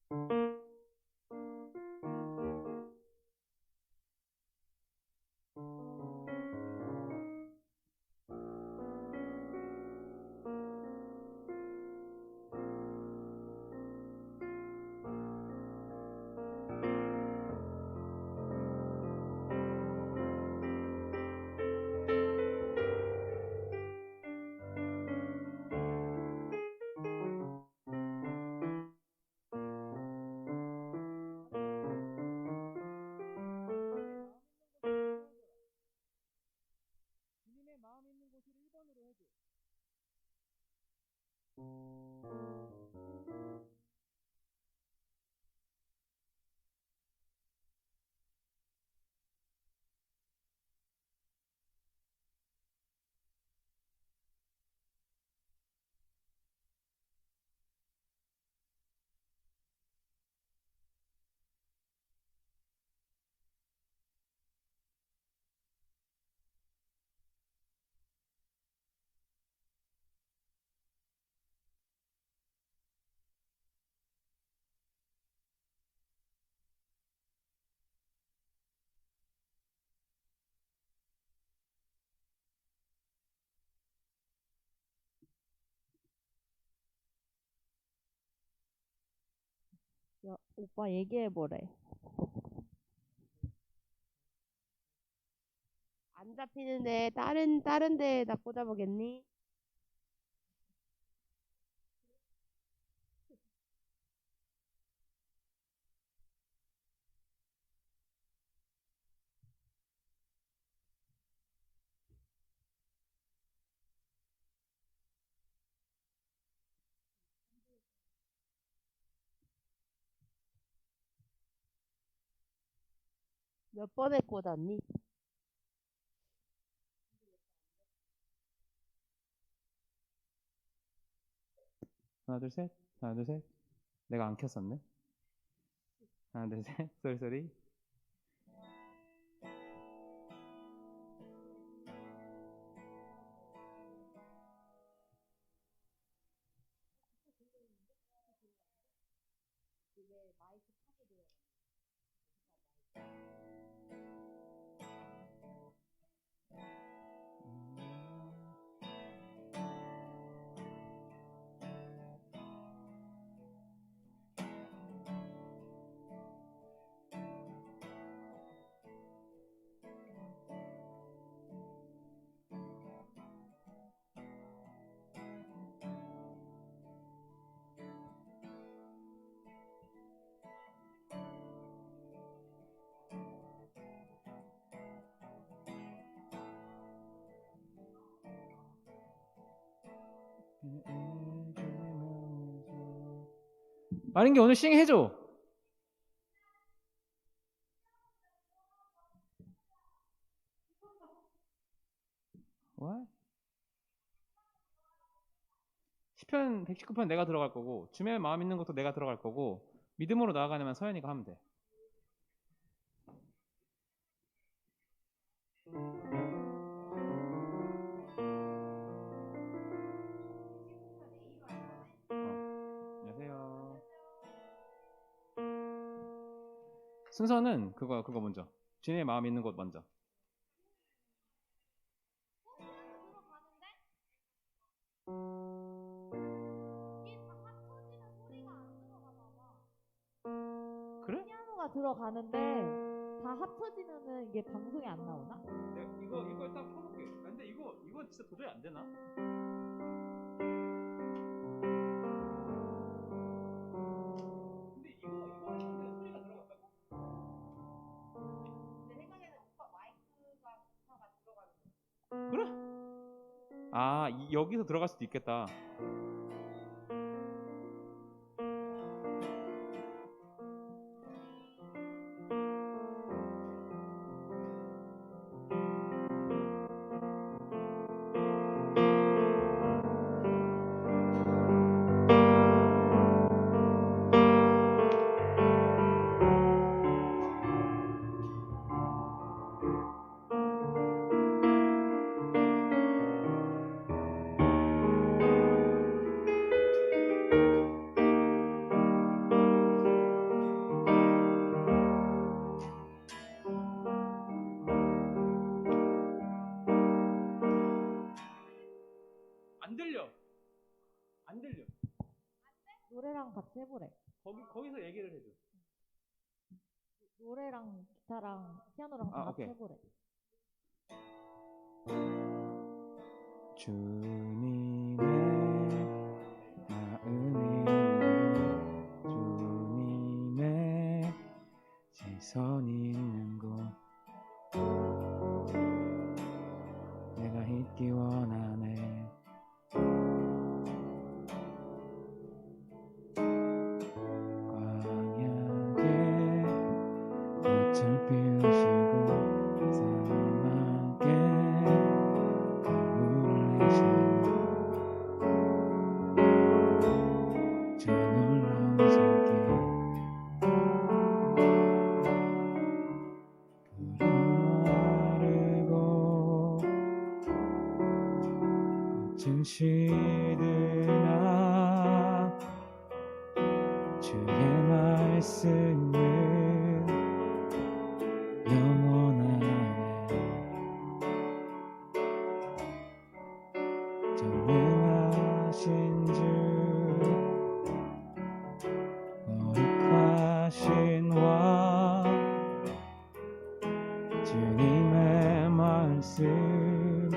주님의 마음 있는 곳을 1번으로 해줘. 야, 오빠 얘기해보래. 안 잡히는데 다른 데에다 꽂아보겠니? 몇 번에 꽂았니? 하나, 둘, 셋. 하나, 둘, 셋. 내가 안 켰었네. 하나, 둘, 셋. 소리, 소리. 마른 게 오늘 싱 해줘. What? 시편 119편 내가 들어갈 거고, 주님의 마음 있는 것도 내가 들어갈 거고, 믿음으로 나아가려면 서연이가 하면 돼. 안녕하세요. 순서는 그거 먼저. 주님의 마음 있는 곳 먼저. 그래? 피아노가 들어가는데 다 합쳐지면은 이게 방송이 안 나오나? 이거 일단 켜볼게. 근데 이거 진짜 도저히 안 되나? 근데 이거 했는데 소리가 들어갔다고? 내 생각에는 오빠 마이크가 들어가는 거. 그래? 아, 여기서 들어갈 수도 있겠다. 같이 해보래. 거기서 얘기를 해줘. 노래랑 기타랑 피아노랑 다 같이 오케이. 해보래. 주님의 마음이 주님의 시선이 있는 곳 내가 있기 원하네. 광야에 꽃을 피우시고 사막에 강물을 내시는 주의 놀라운 손길 푸른 마르고 꽃은 시드나 주의 말씀은 영원하네. 전능하신 주 거룩하신 왕 주님의 말씀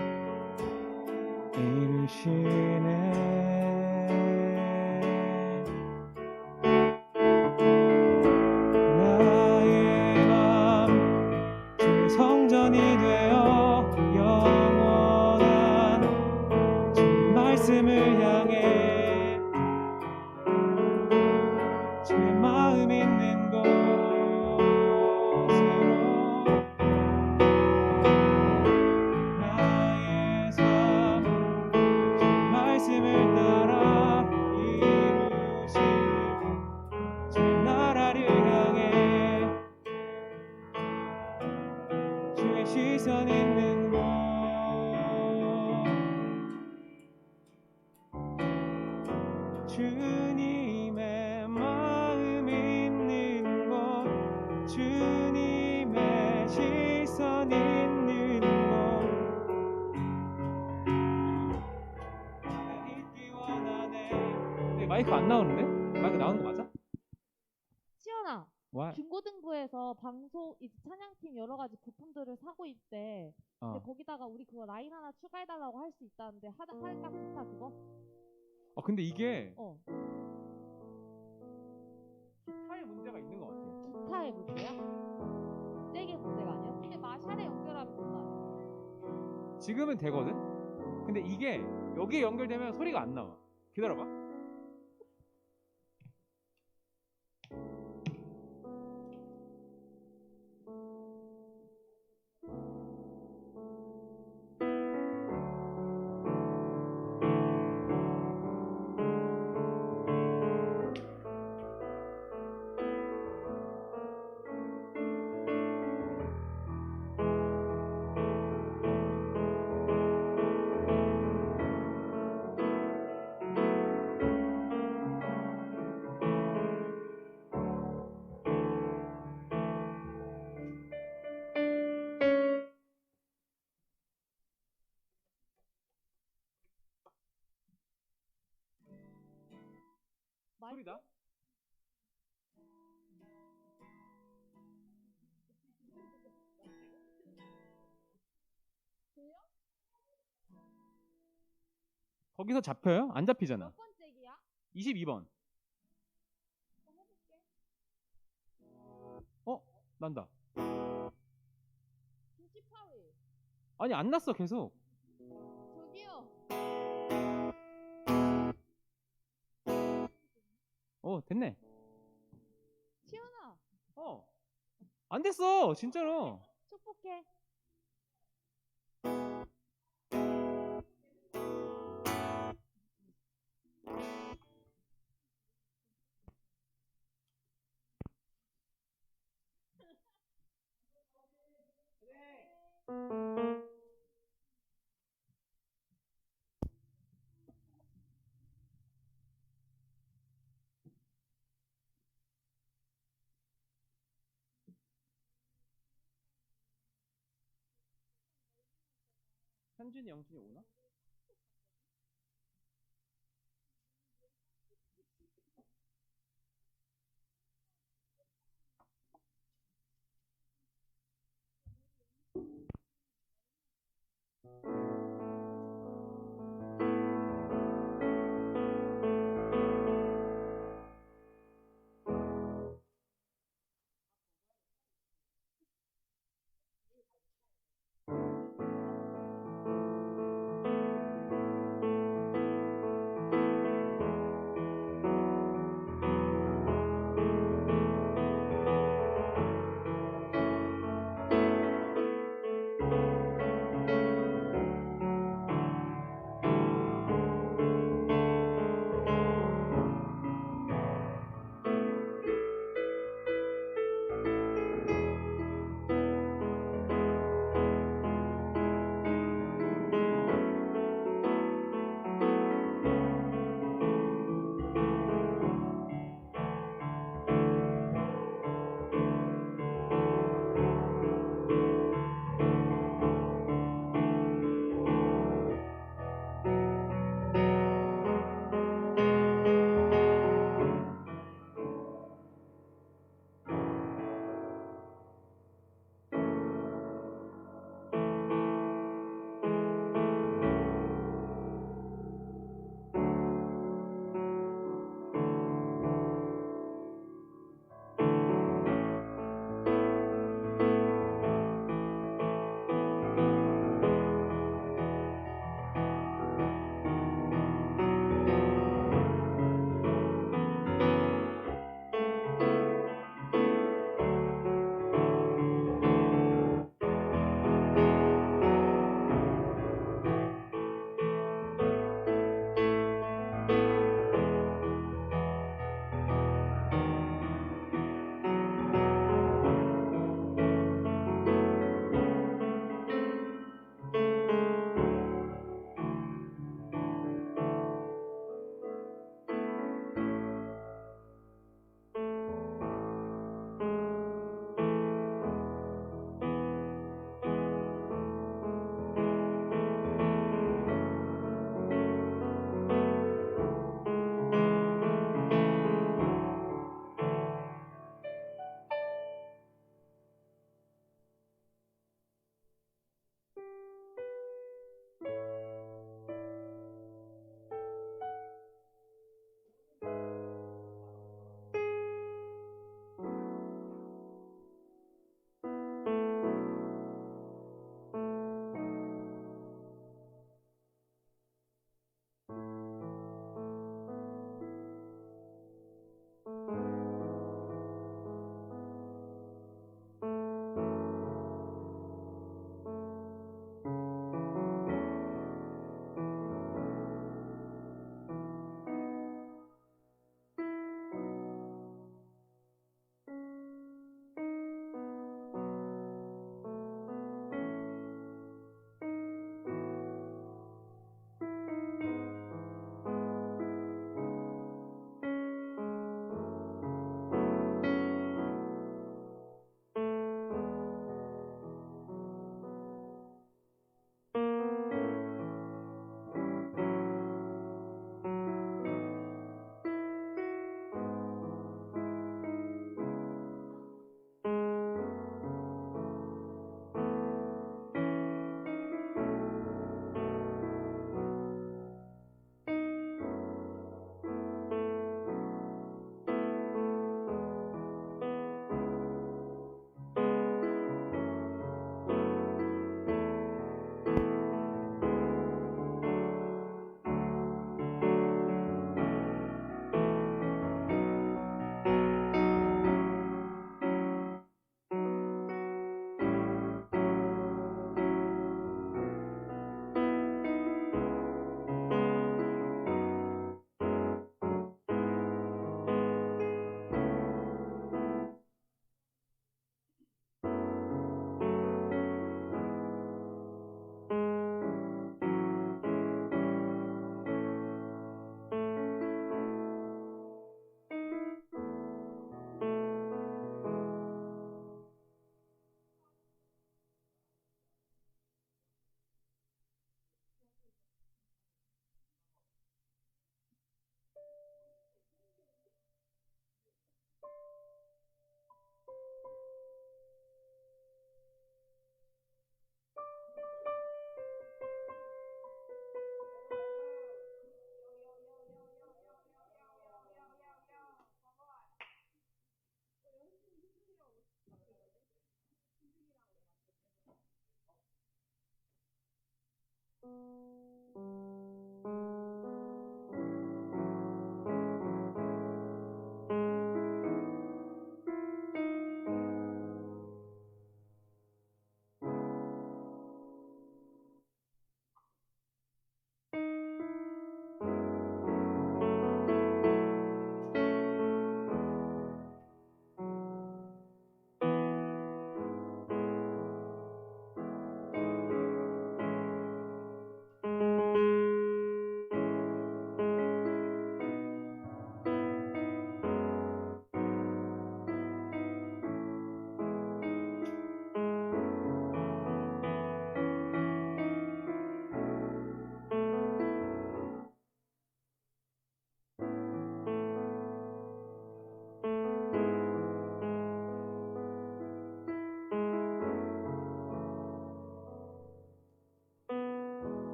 이루시네. 나의 맘 주의 성전이 되어 영원한 주의 말씀을 향해 주의 마음 있는 곳으로 나의 삶 주의 말씀을 따라 이루실 주의 나라를 향해 주의 시선 있는 곳 주님의 마음 있는 곳 주님의 시선 있는 곳 내가 있기 원하네. 마이크 안 나오는데? 마이크 나오는 거 맞아? 시연아, 와. 중고등부에서 방송 이제 찬양팀 여러 가지 부품들을 사고 있대. 근데 거기다가 우리 그거 라인 하나 추가해달라고 할 수 있다는데 할까 기타 그거? 근데 이게 어. 기타에 문제가 있는 것 같아. 기타의 문제야? 잭의 문제가 아니야? 근데 마샬에 연결하면 된다며. 지금은 되거든? 근데 이게 여기에 연결되면 소리가 안 나와. 기다려봐. 소리다? 거기서 잡혀요? 안 잡히잖아. 몇 번 잭이야? 22번. 난다. 28일. 아니 안 났어 계속. 저기요. 됐네. 시연아. 안 됐어 진짜로. 축복해. 현준이 영준이 오나?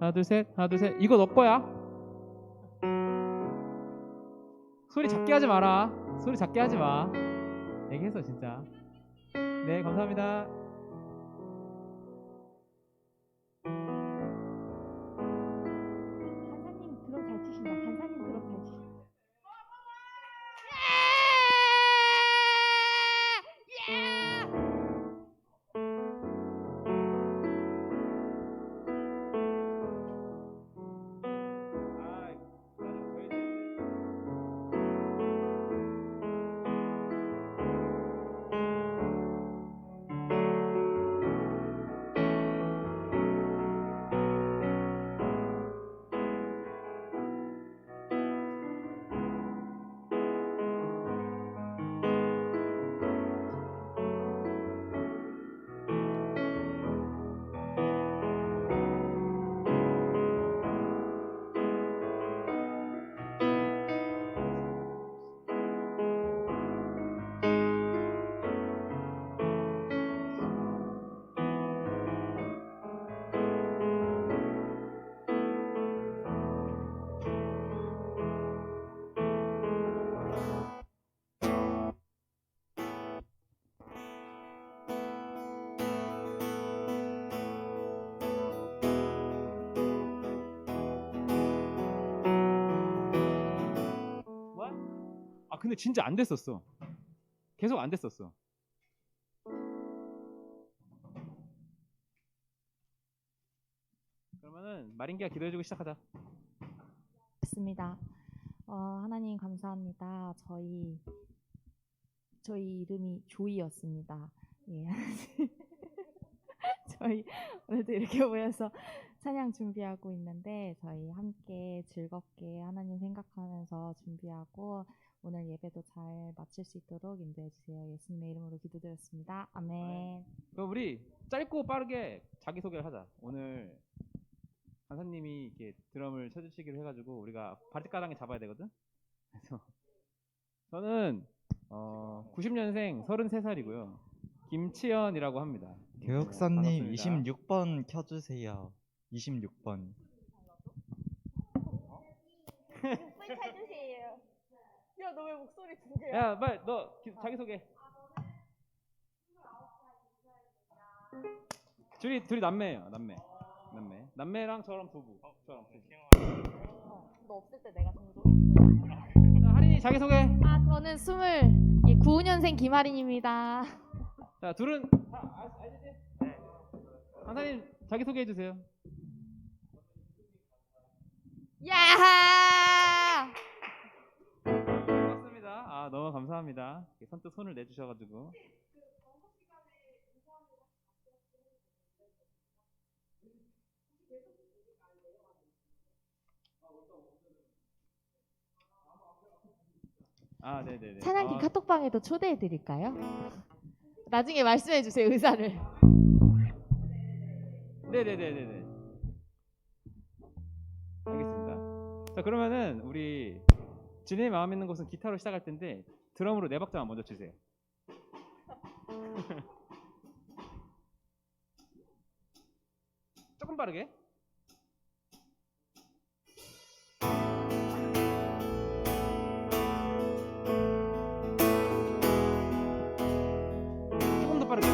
하나 둘 셋, 하나 둘 셋. 이거 너 거야. 소리 작게 하지 마라. 소리 작게 하지 마. 얘기했어 진짜. 네, 감사합니다. 간사님 드럼 잘 치신다. 간사님 드럼 잘 치신다. 근데 진짜 안 됐었어. 계속 안 됐었어. 그러면은 마린기가 기도해주고 시작하자. 맞습니다. 하나님 감사합니다. 저희 이름이 조이였습니다. 예. 저희 오늘도 이렇게 모여서 찬양 준비하고 있는데 저희 함께 즐겁게 하나님 생각하면서 준비하고 오늘 예배도 잘 마칠 수 있도록 인도해 주세요. 예수님의 이름으로 기도드렸습니다. 아멘. 그럼 우리 짧고 빠르게 자기소개를 하자. 오늘 간사님이 이렇게 드럼을 쳐주시기로 해가지고 우리가 발가락에 잡아야 되거든. 그래서 저는 90년생 33살이고요. 김치현이라고 합니다. 교육사님 반갑습니다. 26번 켜주세요. 26번. 찾으세요. 야, 너 왜 목소리 두 개야? 야, 빨리 너 자기소개. 둘이 남매예요. 남매랑 저랑 부부. 저랑 부부. 너 없을 때 내가 동조했어. 자, 할인이 자기소개. 저는 29년생 김하린입니다. 자, 둘은 다 알지? 네. 간사님 자기소개 해주세요. 야하! 반갑습니다. 너무 감사합니다. 선뜻 손을 내주셔가지고. 네네네. 찬양팀 카톡방에도 초대해 드릴까요? 나중에 말씀해 주세요, 의사를. 네네네네네. 알겠습니다. 자, 그러면은 우리 진의 마음 있는 곳은 기타로 시작할 텐데 드럼으로 네 박자만 먼저 치세요. 조금 빠르게. 조금 더 빠르게.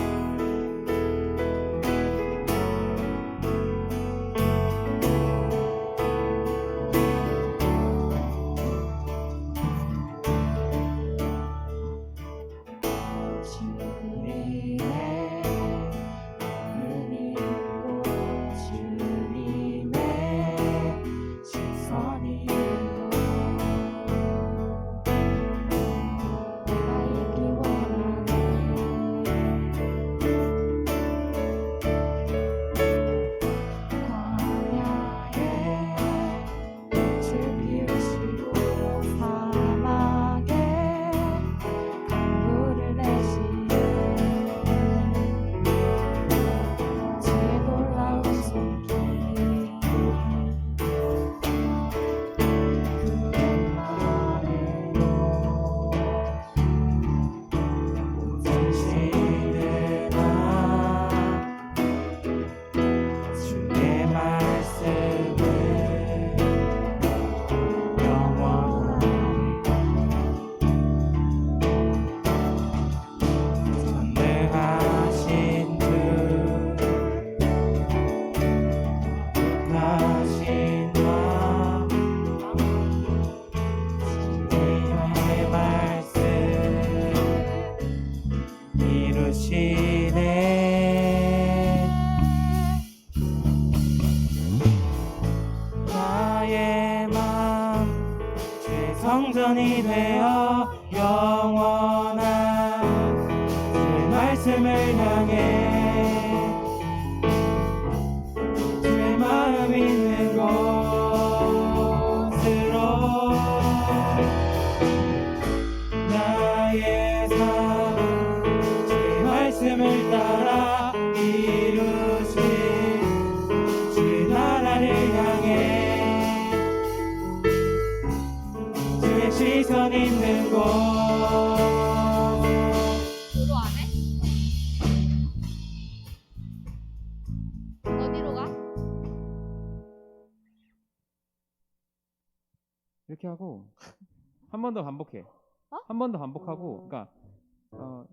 나의 맘 성전이 되어 영원한 주의 말씀을 향해 주의 마음 있는 곳으로 나의 삶 주의 말씀을 따라 이루신 주의 나라를 향해 주의 시선 있는 곳. 도로 안 해? 어디로 가? 이렇게 하고 한 번 더 반복해. 어? 한 번 더 반복하고, 그러니까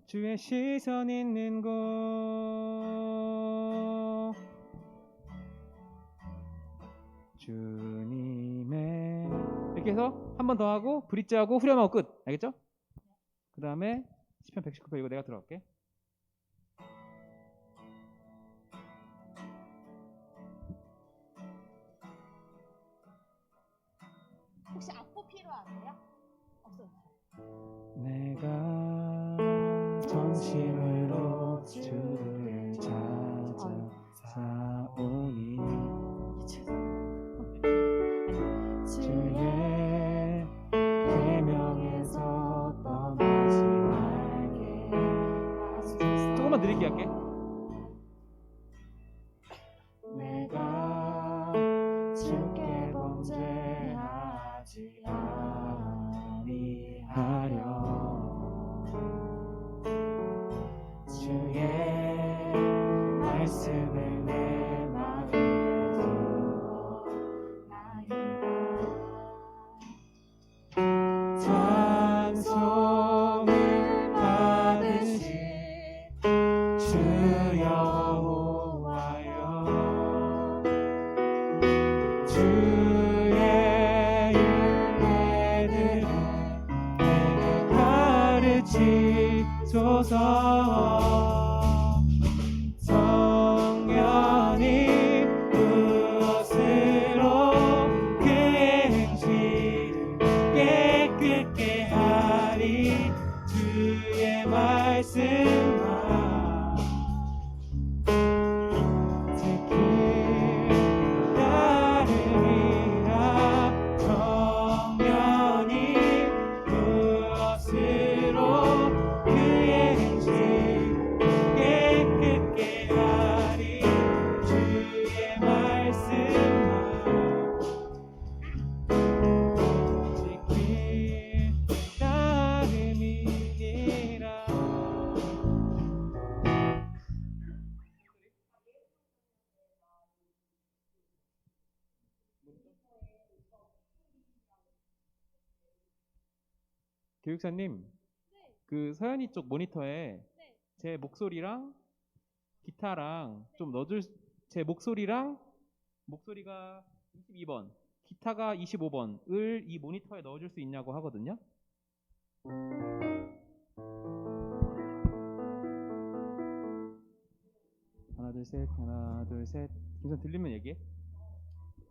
주의 시선 있는 곳. 주님의 이렇게 해서 한 번 더 하고 브릿지 하고 후렴하고 끝. 알겠죠? 그 다음에 시편 119편 이거 내가 들어갈게. 혹시 악보 필요하세요? 없어요. 내가 전심으로 주를 찾아사오니 주의 계명에서 떠나지 말게. 조금만 느리게 할게. 내가 주께 범죄하지 아니하려 주의 말씀을 내 마음에 두어 찬송을 받으신 주 여호와여 주의 율례들을 내게 가르치소서. 성령이 무엇으로 그의 행실을 깨끗게 하리. 주의 말씀만 지키 따르리라. 성령이 무엇으로 그의 행실 교육사님, 그 서연이 쪽 모니터에 제 목소리랑 기타랑 좀 넣어줄, 제 목소리가 22번, 기타가 25번을 이 모니터에 넣어줄 수 있냐고 하거든요. 하나 둘 셋, 하나 둘 셋. 김선 들리면 얘기해.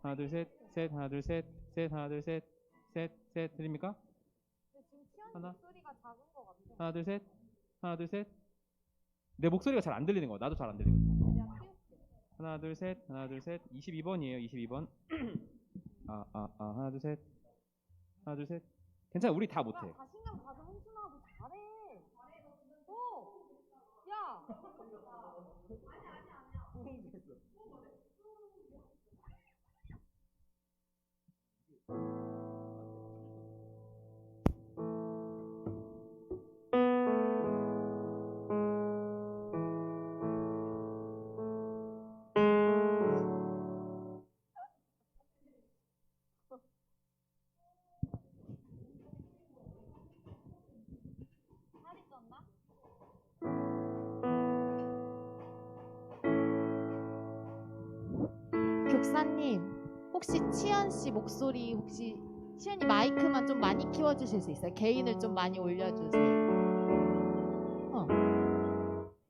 하나 둘 셋, 셋, 하나 둘 셋, 셋, 하나 둘 셋, 셋, 셋. 들립니까? 지금 치현이 하나. 목소리가 작은 것 같아. 하나 둘 셋, 하나 둘 셋. 내 목소리가 잘 안 들리는 거야. 나도 잘 안 들리거든. 내가 키울게. 하나 둘 셋, 하나 둘 셋. 22번이에요. 22번. 하나 둘 셋, 하나 둘 셋. 괜찮아. 우리 다 못해. 야, 자신감 가져 홍순아. 너 잘해. 어. 야. 살이 쪘나? 교사님, 혹시 치현 씨 목소리 혹시 치현이 마이크만 좀 많이 키워주실 수 있어요? 개인을 좀 많이 올려주세요.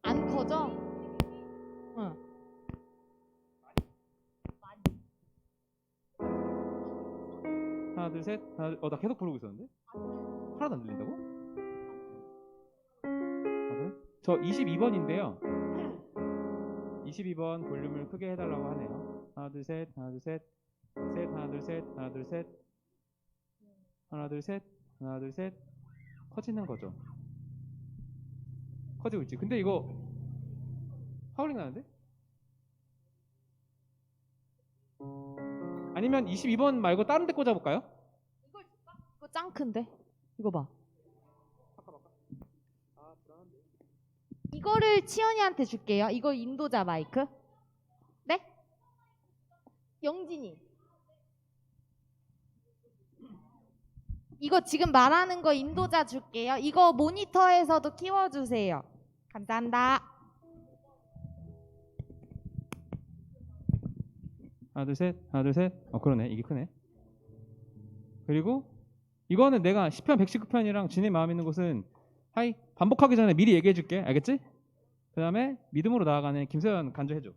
안 커져? 응. 하나 둘 셋. 하나, 나 계속 부르고 있었는데? 하나도 안 들린다고? 아 그래? 저 22번인데요. 22번 볼륨을 크게 해달라고 하네요. 하나 둘 셋, 하나 둘 셋, 셋, 하나 둘 셋, 하나 둘 셋, 하나 둘 셋, 하나 둘 셋. 커지는 거죠. 커지고 있지. 근데 이거 하울링 나는데? 아니면 22번 말고 다른 데 꽂아볼까요? 이거 짱 큰데? 이거 봐. 이거를 치현이한테 줄게요. 이거 인도자 마이크. 네? 영진이. 이거 지금 말하는 거 인도자 줄게요. 이거 모니터에서도 키워주세요. 감사합니다. 하나 둘 셋, 하나 둘 셋. 그러네. 이게 크네. 그리고 이거는 내가 10편 119편이랑 진의 마음 있는 곳은 하이 반복하기 전에 미리 얘기해 줄게. 알겠지? 그 다음에 믿음으로 나아가는 김서연 간주해줘.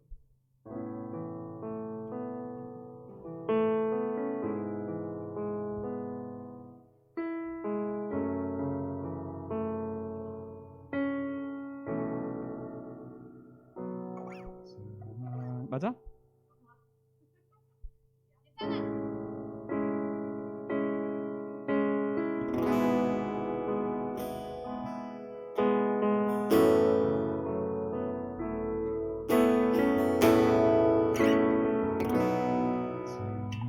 맞아?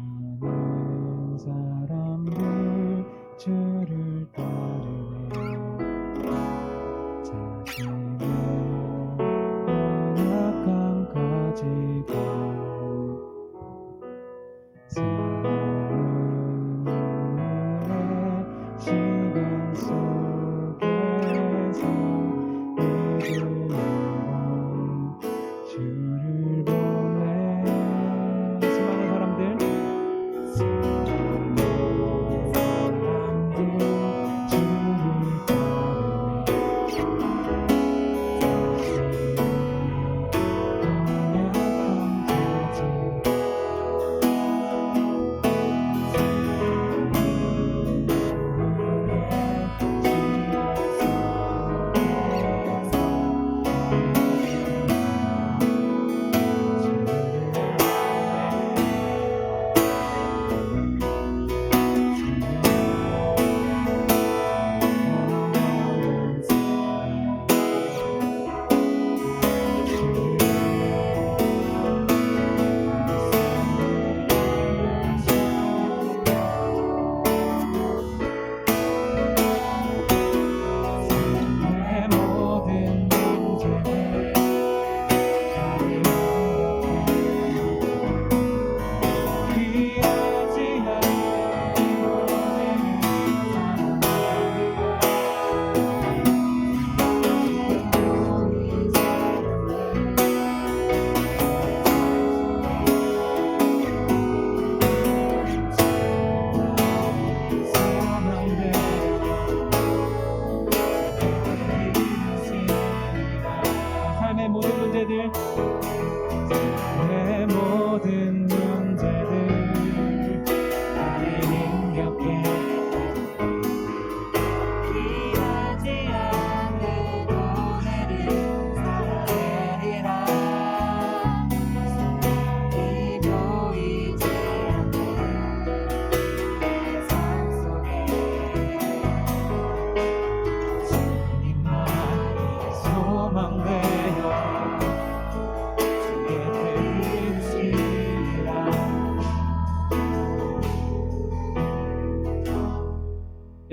수많은 사람들 주를 따르네 자신의 연약함 가지고 수많은 눈물의 시간 속에서 믿음으로 주를 보내 수많은 사람들 수많은 사람들 주를 따르네 자신의 연약함 가지고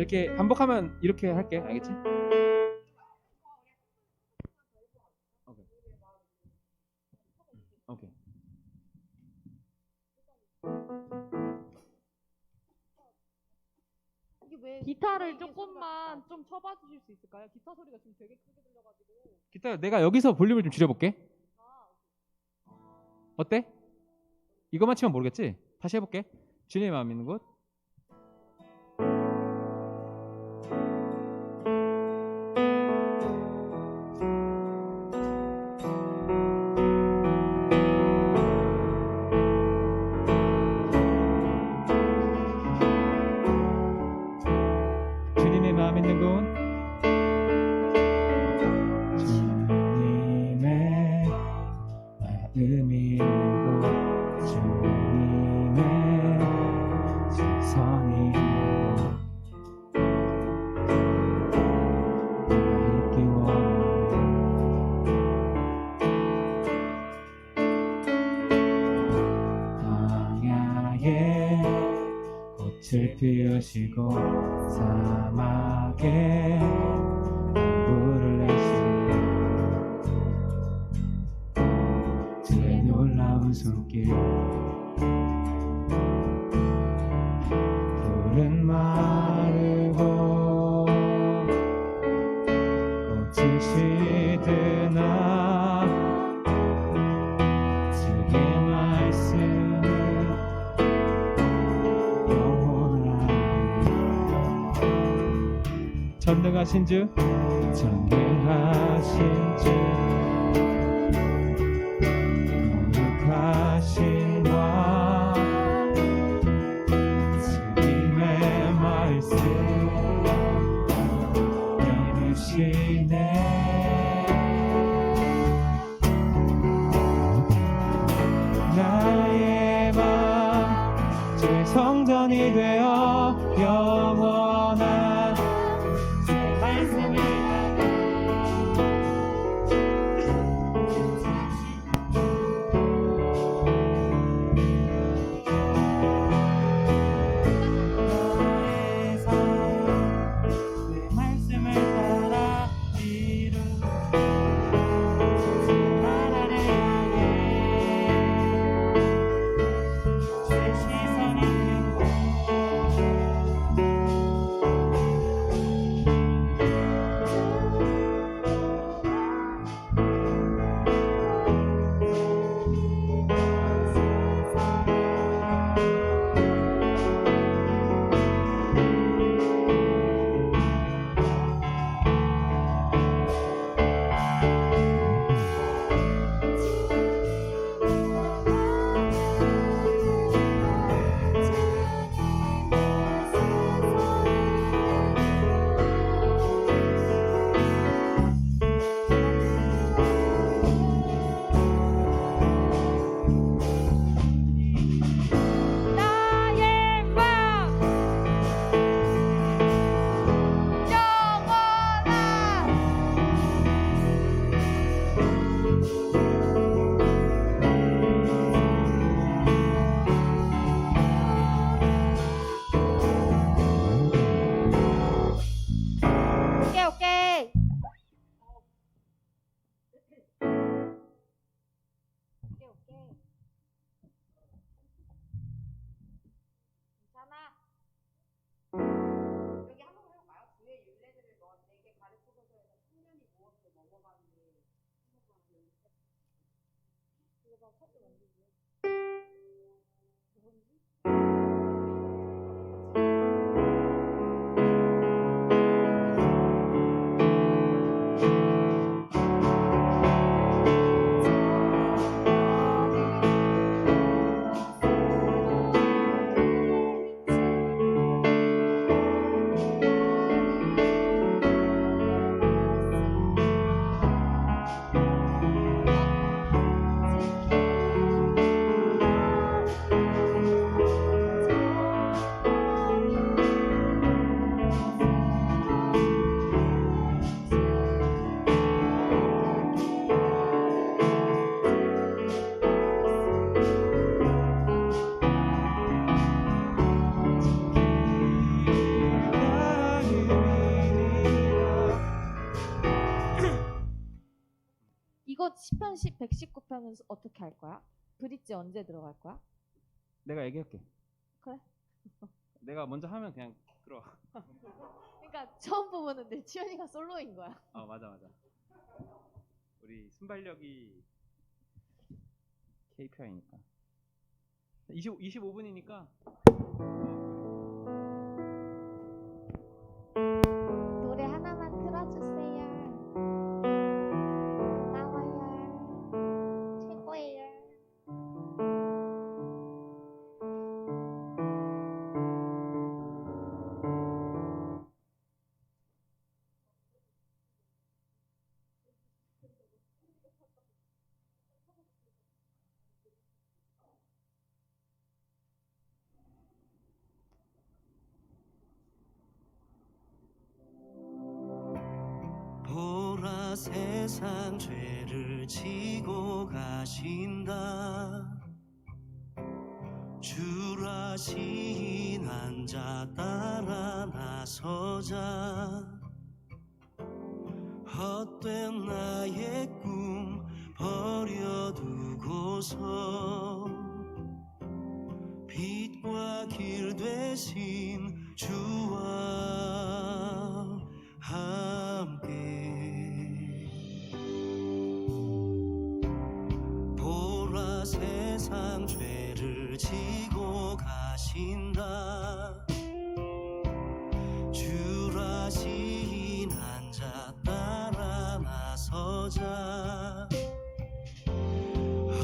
이렇게 반복하면 이렇게 할게. 알겠지? 오케이. 오케이. 이게 왜 기타를 조금만 좀 쳐봐 주실 수 있을까요? 기타 소리가 지금 되게 크게 들려가지고. 기타 내가 여기서 볼륨을 좀 줄여볼게. 어때? 이것만 치면 모르겠지? 다시 해볼게. 주님의 마음 있는 곳. 주님의 마음 있는 곳. 주님의 마음이 있는 곳 주님의 시선이 있는 곳 내가 있기 원하네 광야에 꽃을 피우시고 사막에 물을 내시네 주의 놀라운 손길 푸른 마르고 꽃을 시드나 주의 말씀은 영원하네 전능하신 주. 전능하신 주 거룩하신 왕 주님의 말씀 이루시네 나의 맘 주의 성전이 되어 영원한 주의 말씀을 나의 삶 주의 말씀을 따라 이룬 나라를 향해 주의 시선이 있는 곳 나의 맘 영원한 오케이 오케이 오케이 오케이 괜찮아 여기 한번 해볼까요? 주의 율례들을 너에게 가르치고서 해서 청년이 무엇으로 넘어가는지 이거 봐 커피 만들기 이거 10편 119편은 어떻게 할 거야? 브릿지 언제 들어갈 거야? 내가 얘기할게. 그래. 내가 먼저 하면 그냥 들어와. 그러니까 처음 부분은 내 치현이가 솔로인 거야. 맞아. 우리 순발력이 KPI니까. 25분이니까. 노래 하나만 틀어주세요. 고마워요. 최고예요. 보라 세상 죄를 지고 가신다. 주라신 한자 따라 나서자. 헛된 나의 꿈 버려두고서 빛과 길 되신 주와 함께 보라 세상 죄를 지고 가신다. 주라신 한자 따라 나서자.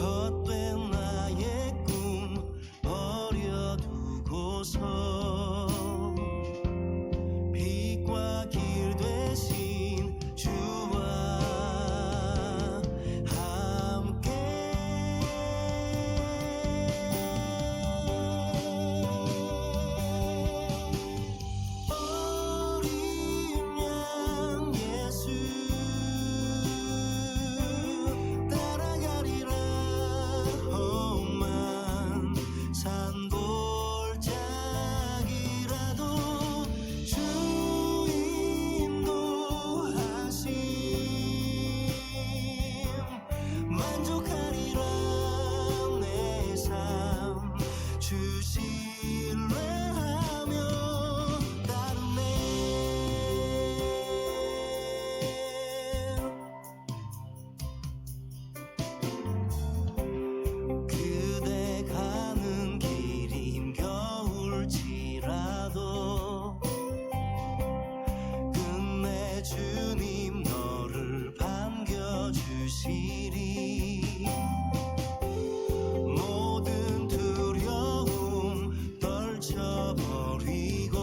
헛된 나의 꿈 버려두고서 빛과 길 되신 주와 함께 어린 양 예수 따라가리라. 험한 산골짜기라도 주 인도하심 만족하리라. 내 삶 주 신뢰하며 따르네. 그대 가는 길 힘겨울지라도 끝내 주님 너를 반겨주시리. 모든 두려움 떨쳐버리고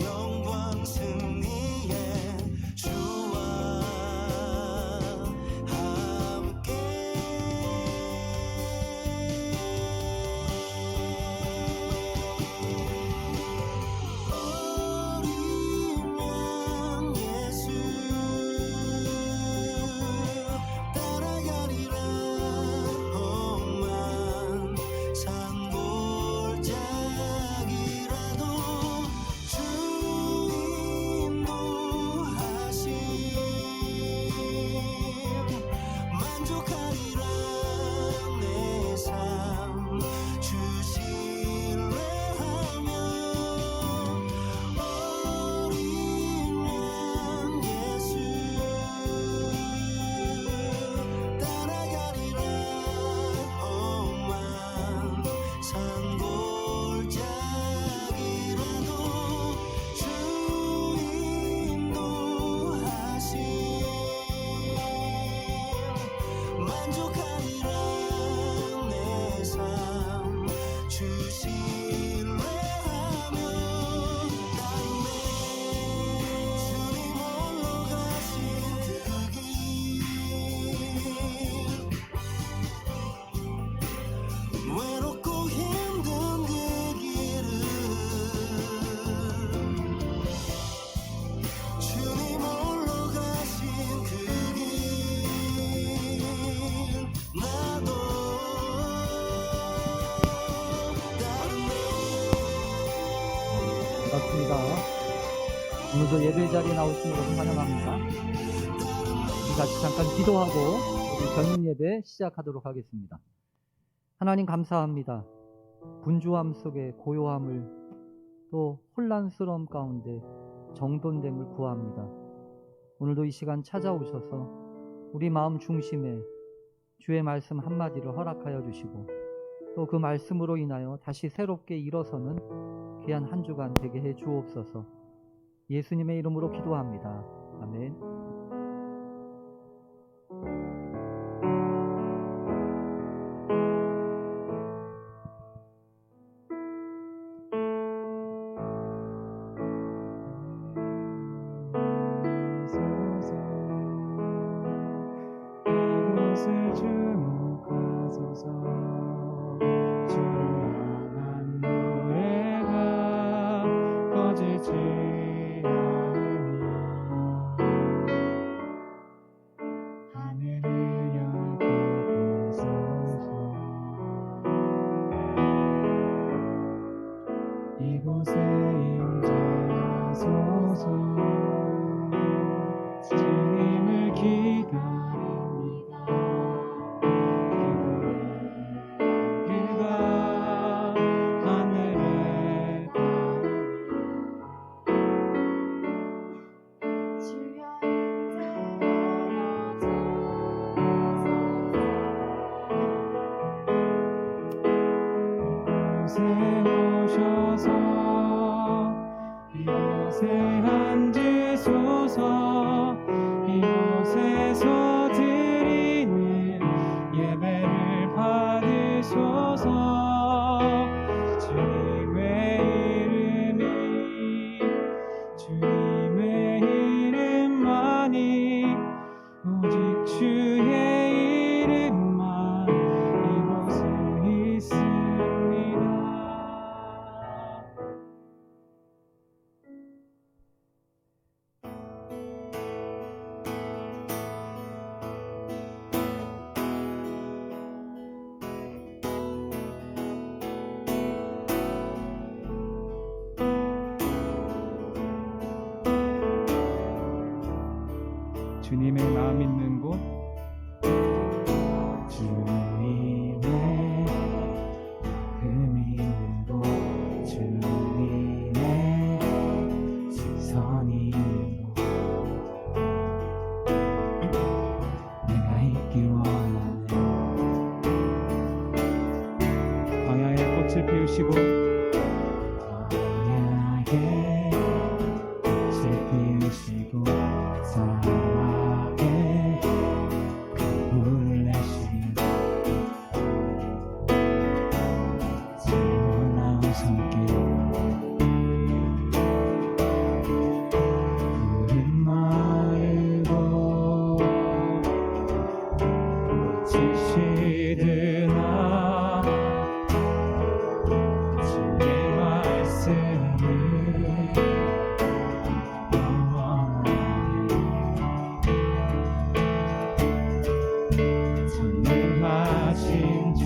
영광 승리의 주와 함께 어린 양 예수 따라가리라. 험한 산골짜기라도 주 인도하심 만족하리라. 내 삶 주 신뢰하며 어린 양 예수 따라가리라. 험한 산골짜기라도 주 인도하심 만족하리라. 내 삶 주 신뢰하며 따르네. 주님 홀로 가신 그 길 외롭고 힘든 그 길을 주님 홀로 가신 그 길 나도 따르네. 반갑습니다. 오늘도 예배 자리에 나오신 것을 환영합니다. 따르네. 같이 잠깐 기도하고 우리 경인 예배 시작하도록 하겠습니다. 하나님 감사합니다. 분주함 속에 고요함을 또 혼란스러움 가운데 정돈됨을 구합니다. 오늘도 이 시간 찾아오셔서 우리 마음 중심에 주의 말씀 한마디를 허락하여 주시고 또 그 말씀으로 인하여 다시 새롭게 일어서는 귀한 한 주간 되게 해 주옵소서. 예수님의 이름으로 기도합니다. 아멘. 이곳을 주목하소서. 주를 향한 노래가 꺼지지 않으니 하늘을 열고 보소서. 이곳에 임재하소서. 주님을 기다립니다. 그가 하늘에 주여 이곳에 오셔서 이곳에 앉으소서. 이곳에서 드리는 예배를 받으소서. 주님의 이름만이 오직 주의 이름만 이곳에 있습니다. 주님의 마음 있는 곳, 주님의 흠 있는 곳, 주님의 시선이 있는 곳, 내가 있기 원하네. 광야의 꽃을 피우시고 광야의 꽃을 피우시고 사막에 물을 내시는 놀라운 손길 푸른 마르고 지시드나 주의 말씀을 전능하신 주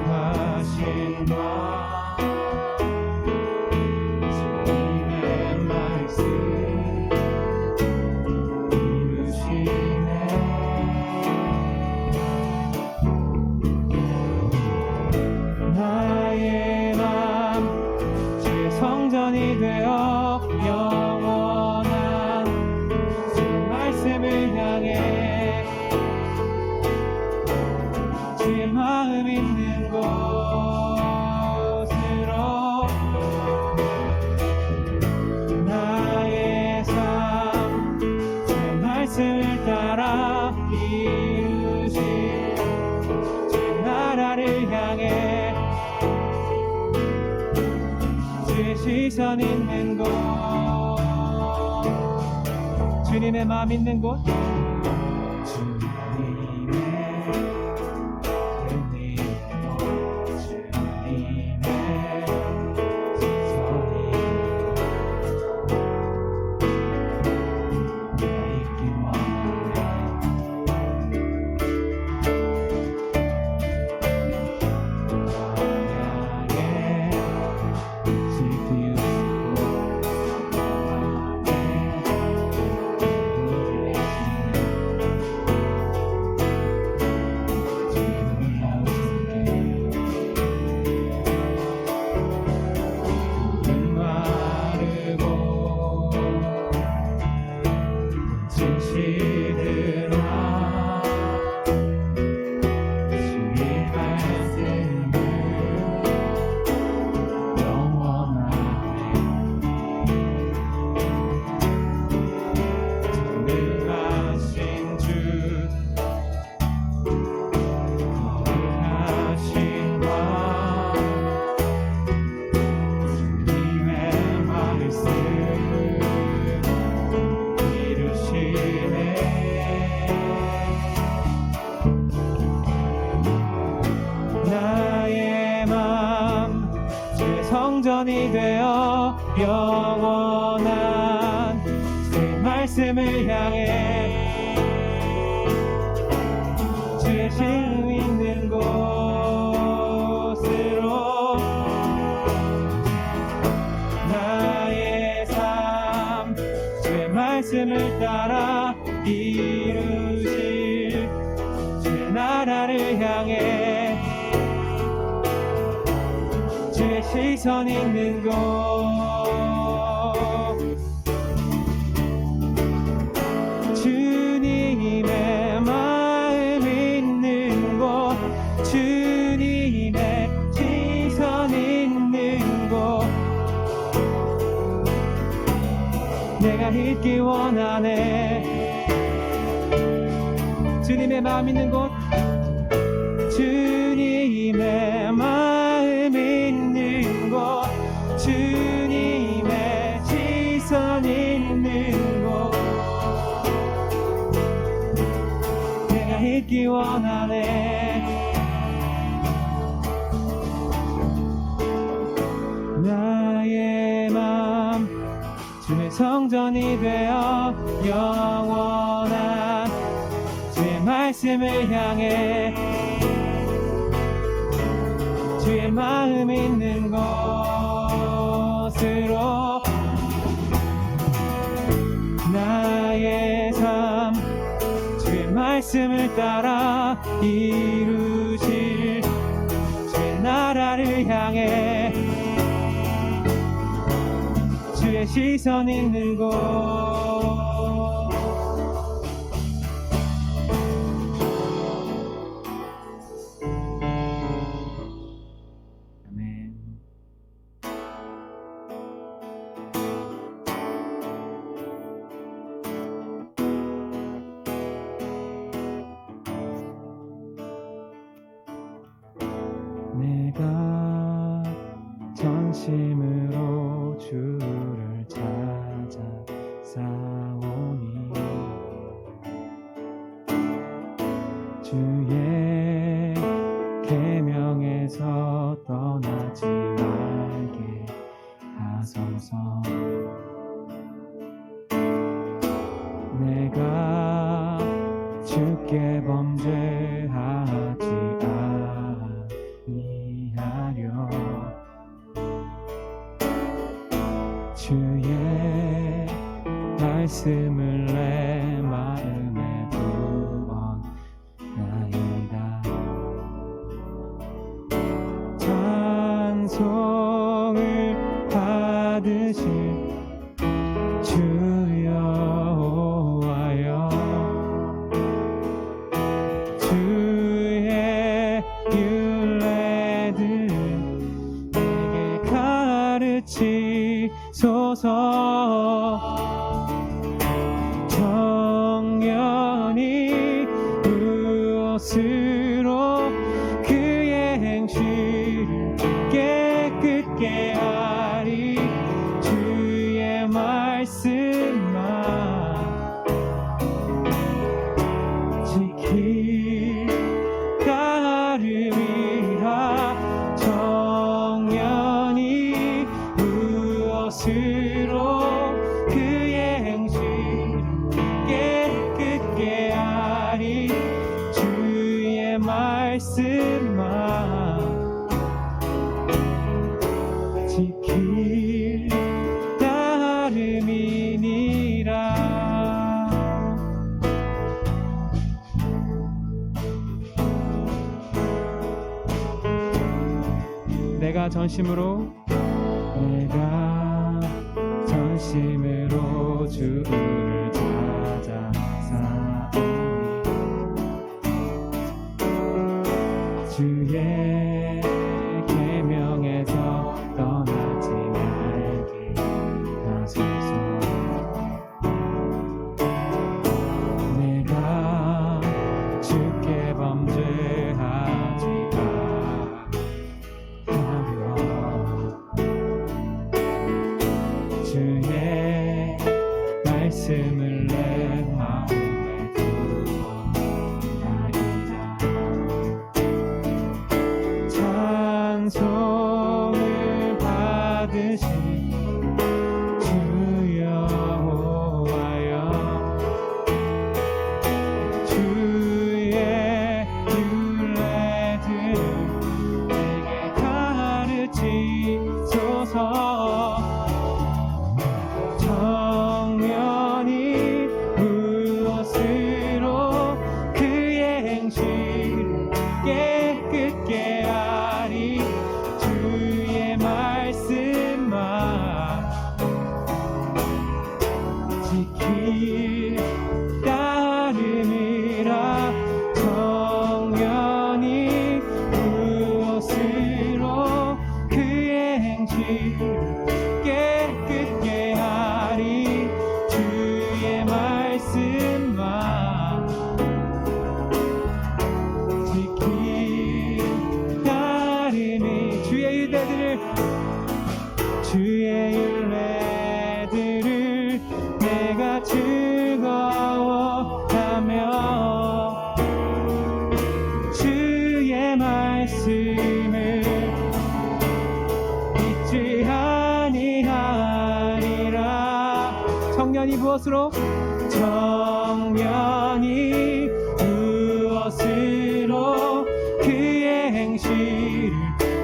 거룩하신 왕 주님의 말씀 이루시네. 나의 맘 주의 성전이 되어 영원한 주의 말씀을 향해 주의 마음 있는 곳으로 나의 삶 주의 말씀을 따라 이루신 주의 나라를 향해 주의 시선 있는 곳, 주님의 마음 있는 곳, 주님의 흠 있는 곳, 주님의 시선이 내가 있기 원하네. 광야에 꽃을 피우시고 성전이 되어 영원한 주의 말씀을 향해 주의 신 있는 곳으로 나의 삶 주의 말씀을 따라 이루실 주의 나라를 향해 주의 시선 있는 곳 주님의 마음 있는 곳 주님의 시선 있는 곳 내가 있기 원하네 주님의 마음 있는 곳 주님의 마음 있는 곳 주님의 시선 있는 곳 내가 있기 원하네 나의 맘 주의 성전이 되어 영원한 주의 말씀을 향해 주의 마음 있는 곳으로 나의 삶 주의 말씀을 따라 이루실 주의 나라를 향해 주의 시선 있는 곳 아멘. 내가 전심으로 주를 찾아 싸우니 주의 계명에서 떠나지 말게 하소서 내가 주께 범죄하지 아니하려 주의 말씀을 내 마음에 두었나이다 찬송을 받으실 주 여호와여 주의 율례들 내게 가르치소서 정연히 무엇으로 그의 행실을 깨끗게 하리 주의 말씀만 지킬 따름이라 정연히 무엇으로 그의 행실을 깨끗게 하리 주의 말씀만 지킬 따름이니라 내가 전심으로 주를 찾아 싸우니 주의 계명에서 떠나지 말게 하소서 내가 주께 범죄하지 않으려 주의 말씀을 내 마음에 두었나이다 하소서. 정면이 무엇으로 그의 행실을 깨끗게 하리. 주의 말씀만 지킬 따름이라. 정면이 무엇으로 그의 행실을 깨끗게 하리. 주의 말씀만 지킬 따름이. 주의 율례들을 내가 즐거워하며 주의 말씀을 잊지 아니하리라. 청년이 무엇으로? 청년이 무엇으로 그의 행실을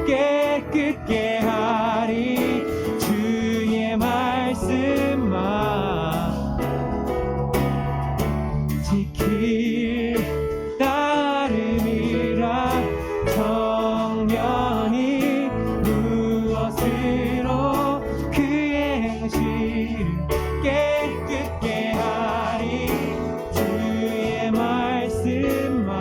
깨끗게 하리. 주의 말씀만 지킬 따름이라. 청년이 무엇으로 그의 행실을 깨끗게 하리. 주의 말씀만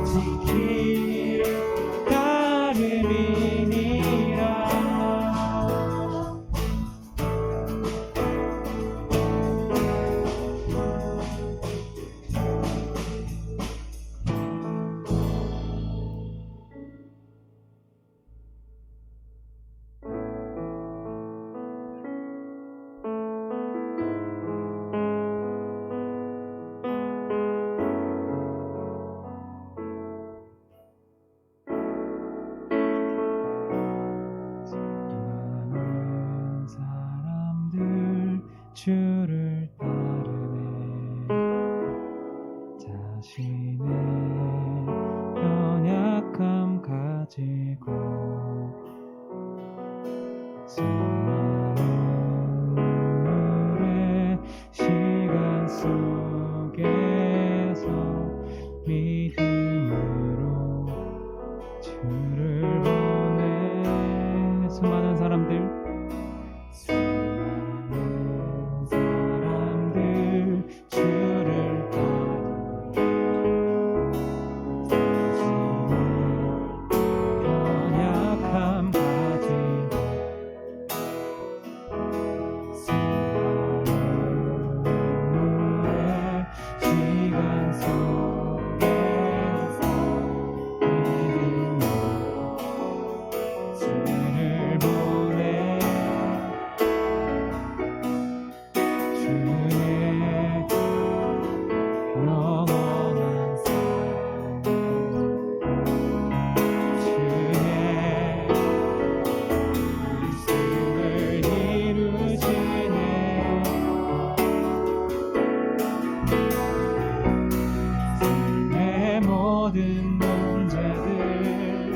지킬 따름이니라. 많은 사람들 주를 따르네. 자신의 연약함 가지고 수많은 눈물의 시간 속에서 믿음으로 주를 보내. 수많은 사람들 주를 따르네. 자신의 연약함 가지고 수많은 눈물의 시간 속에서 믿음으로 주를 보내. 주의 영원한 사랑, 주의 말씀을 이루시네. 삶의 모든 문제들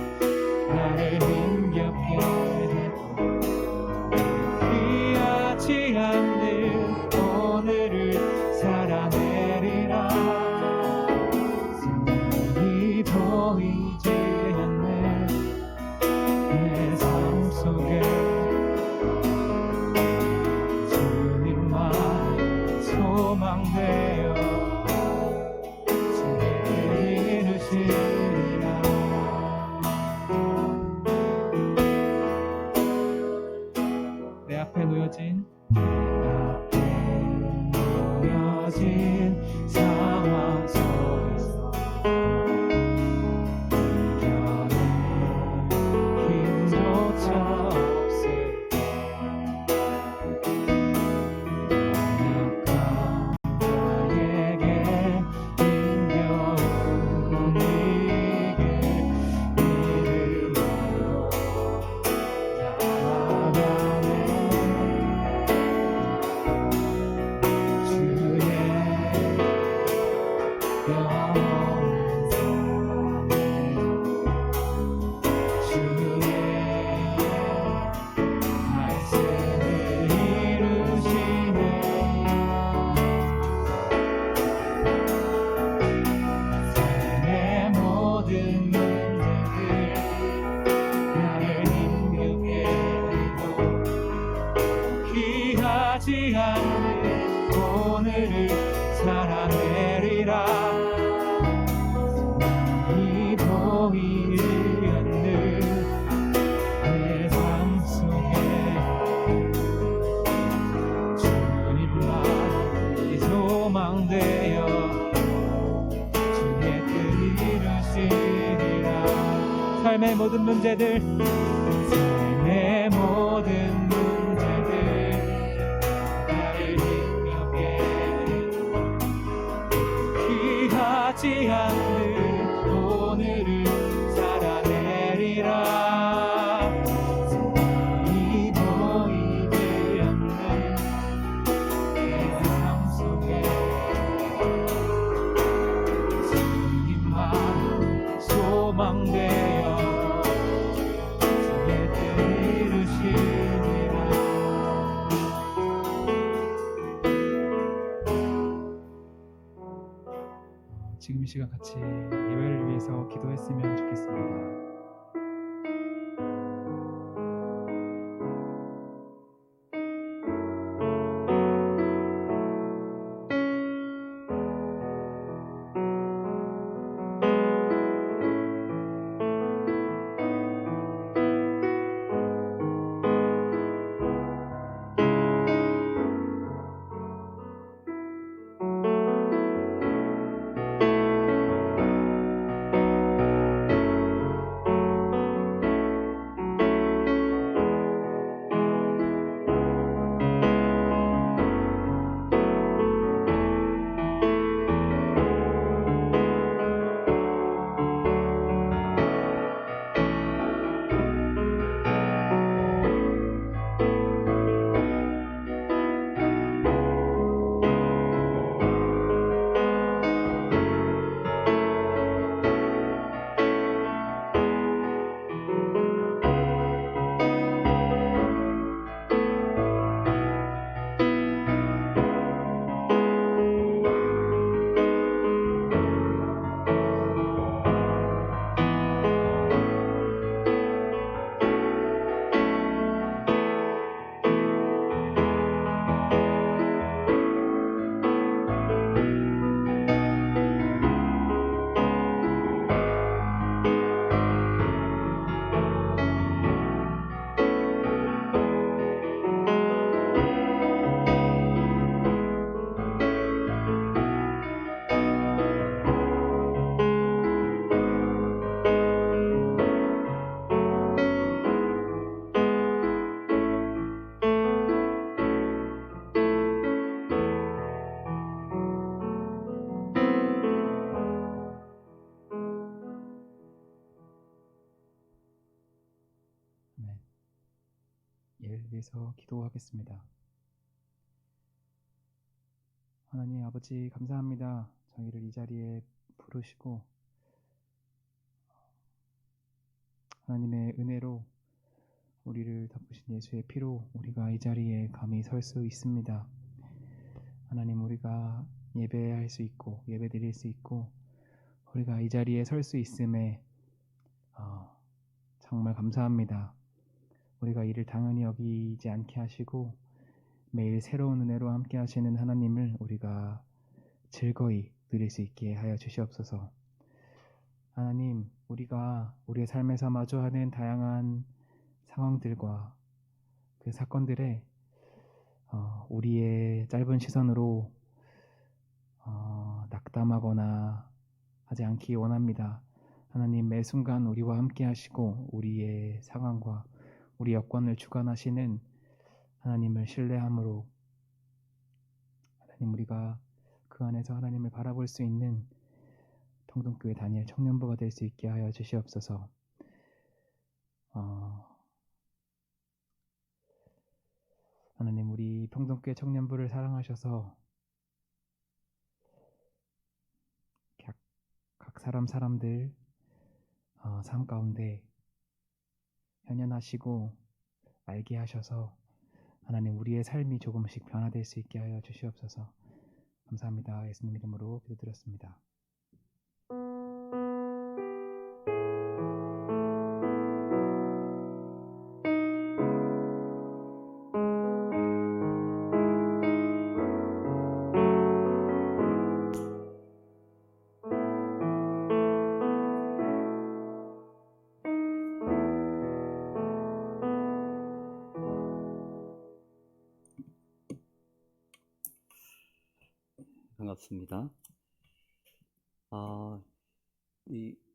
나를 힘겹게 해도 피하지 않는 오늘을 살아내리라. 승리이 보이지 않는 내 삶 속에 주님만 소망되어 주를 이루시리라. 내 앞에 놓여진 상황 속에서 이겨낼 힘조차 없을 때 연약한 나에게 힘겨운 이길 믿음으로 나아가네. 피하지 않는 오늘을 살아내리라. 이 보이지 않는 내 삶 속에 주님만이 소망되어 주의 뜻 이루시리라. 삶의 모든 문제들 나를 힘겹게 피하지 않는 오늘을 살아내리라. 이 보이지 않는 내 삶 속에 주님만 소망되어 주의 뜻 이루시리라. 지금 이 시간 같이 예배를 위해서 기도했으면 좋겠습니다. 예를 위해서 기도하겠습니다. 하나님 아버지 감사합니다. 저희를 이 자리에 부르시고 하나님의 은혜로 우리를 덮으신 예수의 피로 우리가 이 자리에 감히 설 수 있습니다. 하나님 우리가 예배할 수 있고 예배 드릴 수 있고 우리가 이 자리에 설 수 있음에 정말 감사합니다. 우리가 이를 당연히 여기지 않게 하시고 매일 새로운 은혜로 함께 하시는 하나님을 우리가 즐거이 누릴 수 있게 하여 주시옵소서. 하나님, 우리가 우리의 삶에서 마주하는 다양한 상황들과 그 사건들에 우리의 짧은 시선으로 낙담하거나 하지 않기 원합니다. 하나님, 매 순간 우리와 함께 하시고 우리의 상황과 우리 여건을 주관하시는 하나님을 신뢰함으로 하나님 우리가 그 안에서 하나님을 바라볼 수 있는 평동교회 다니엘 청년부가 될 수 있게 하여 주시옵소서. 하나님 우리 평동교회 청년부를 사랑하셔서 각 사람들 삶 가운데 현현하시고 알게 하셔서 하나님 우리의 삶이 조금씩 변화될 수 있게 하여 주시옵소서. 감사합니다. 예수님 이름으로 기도드렸습니다. 반갑습니다.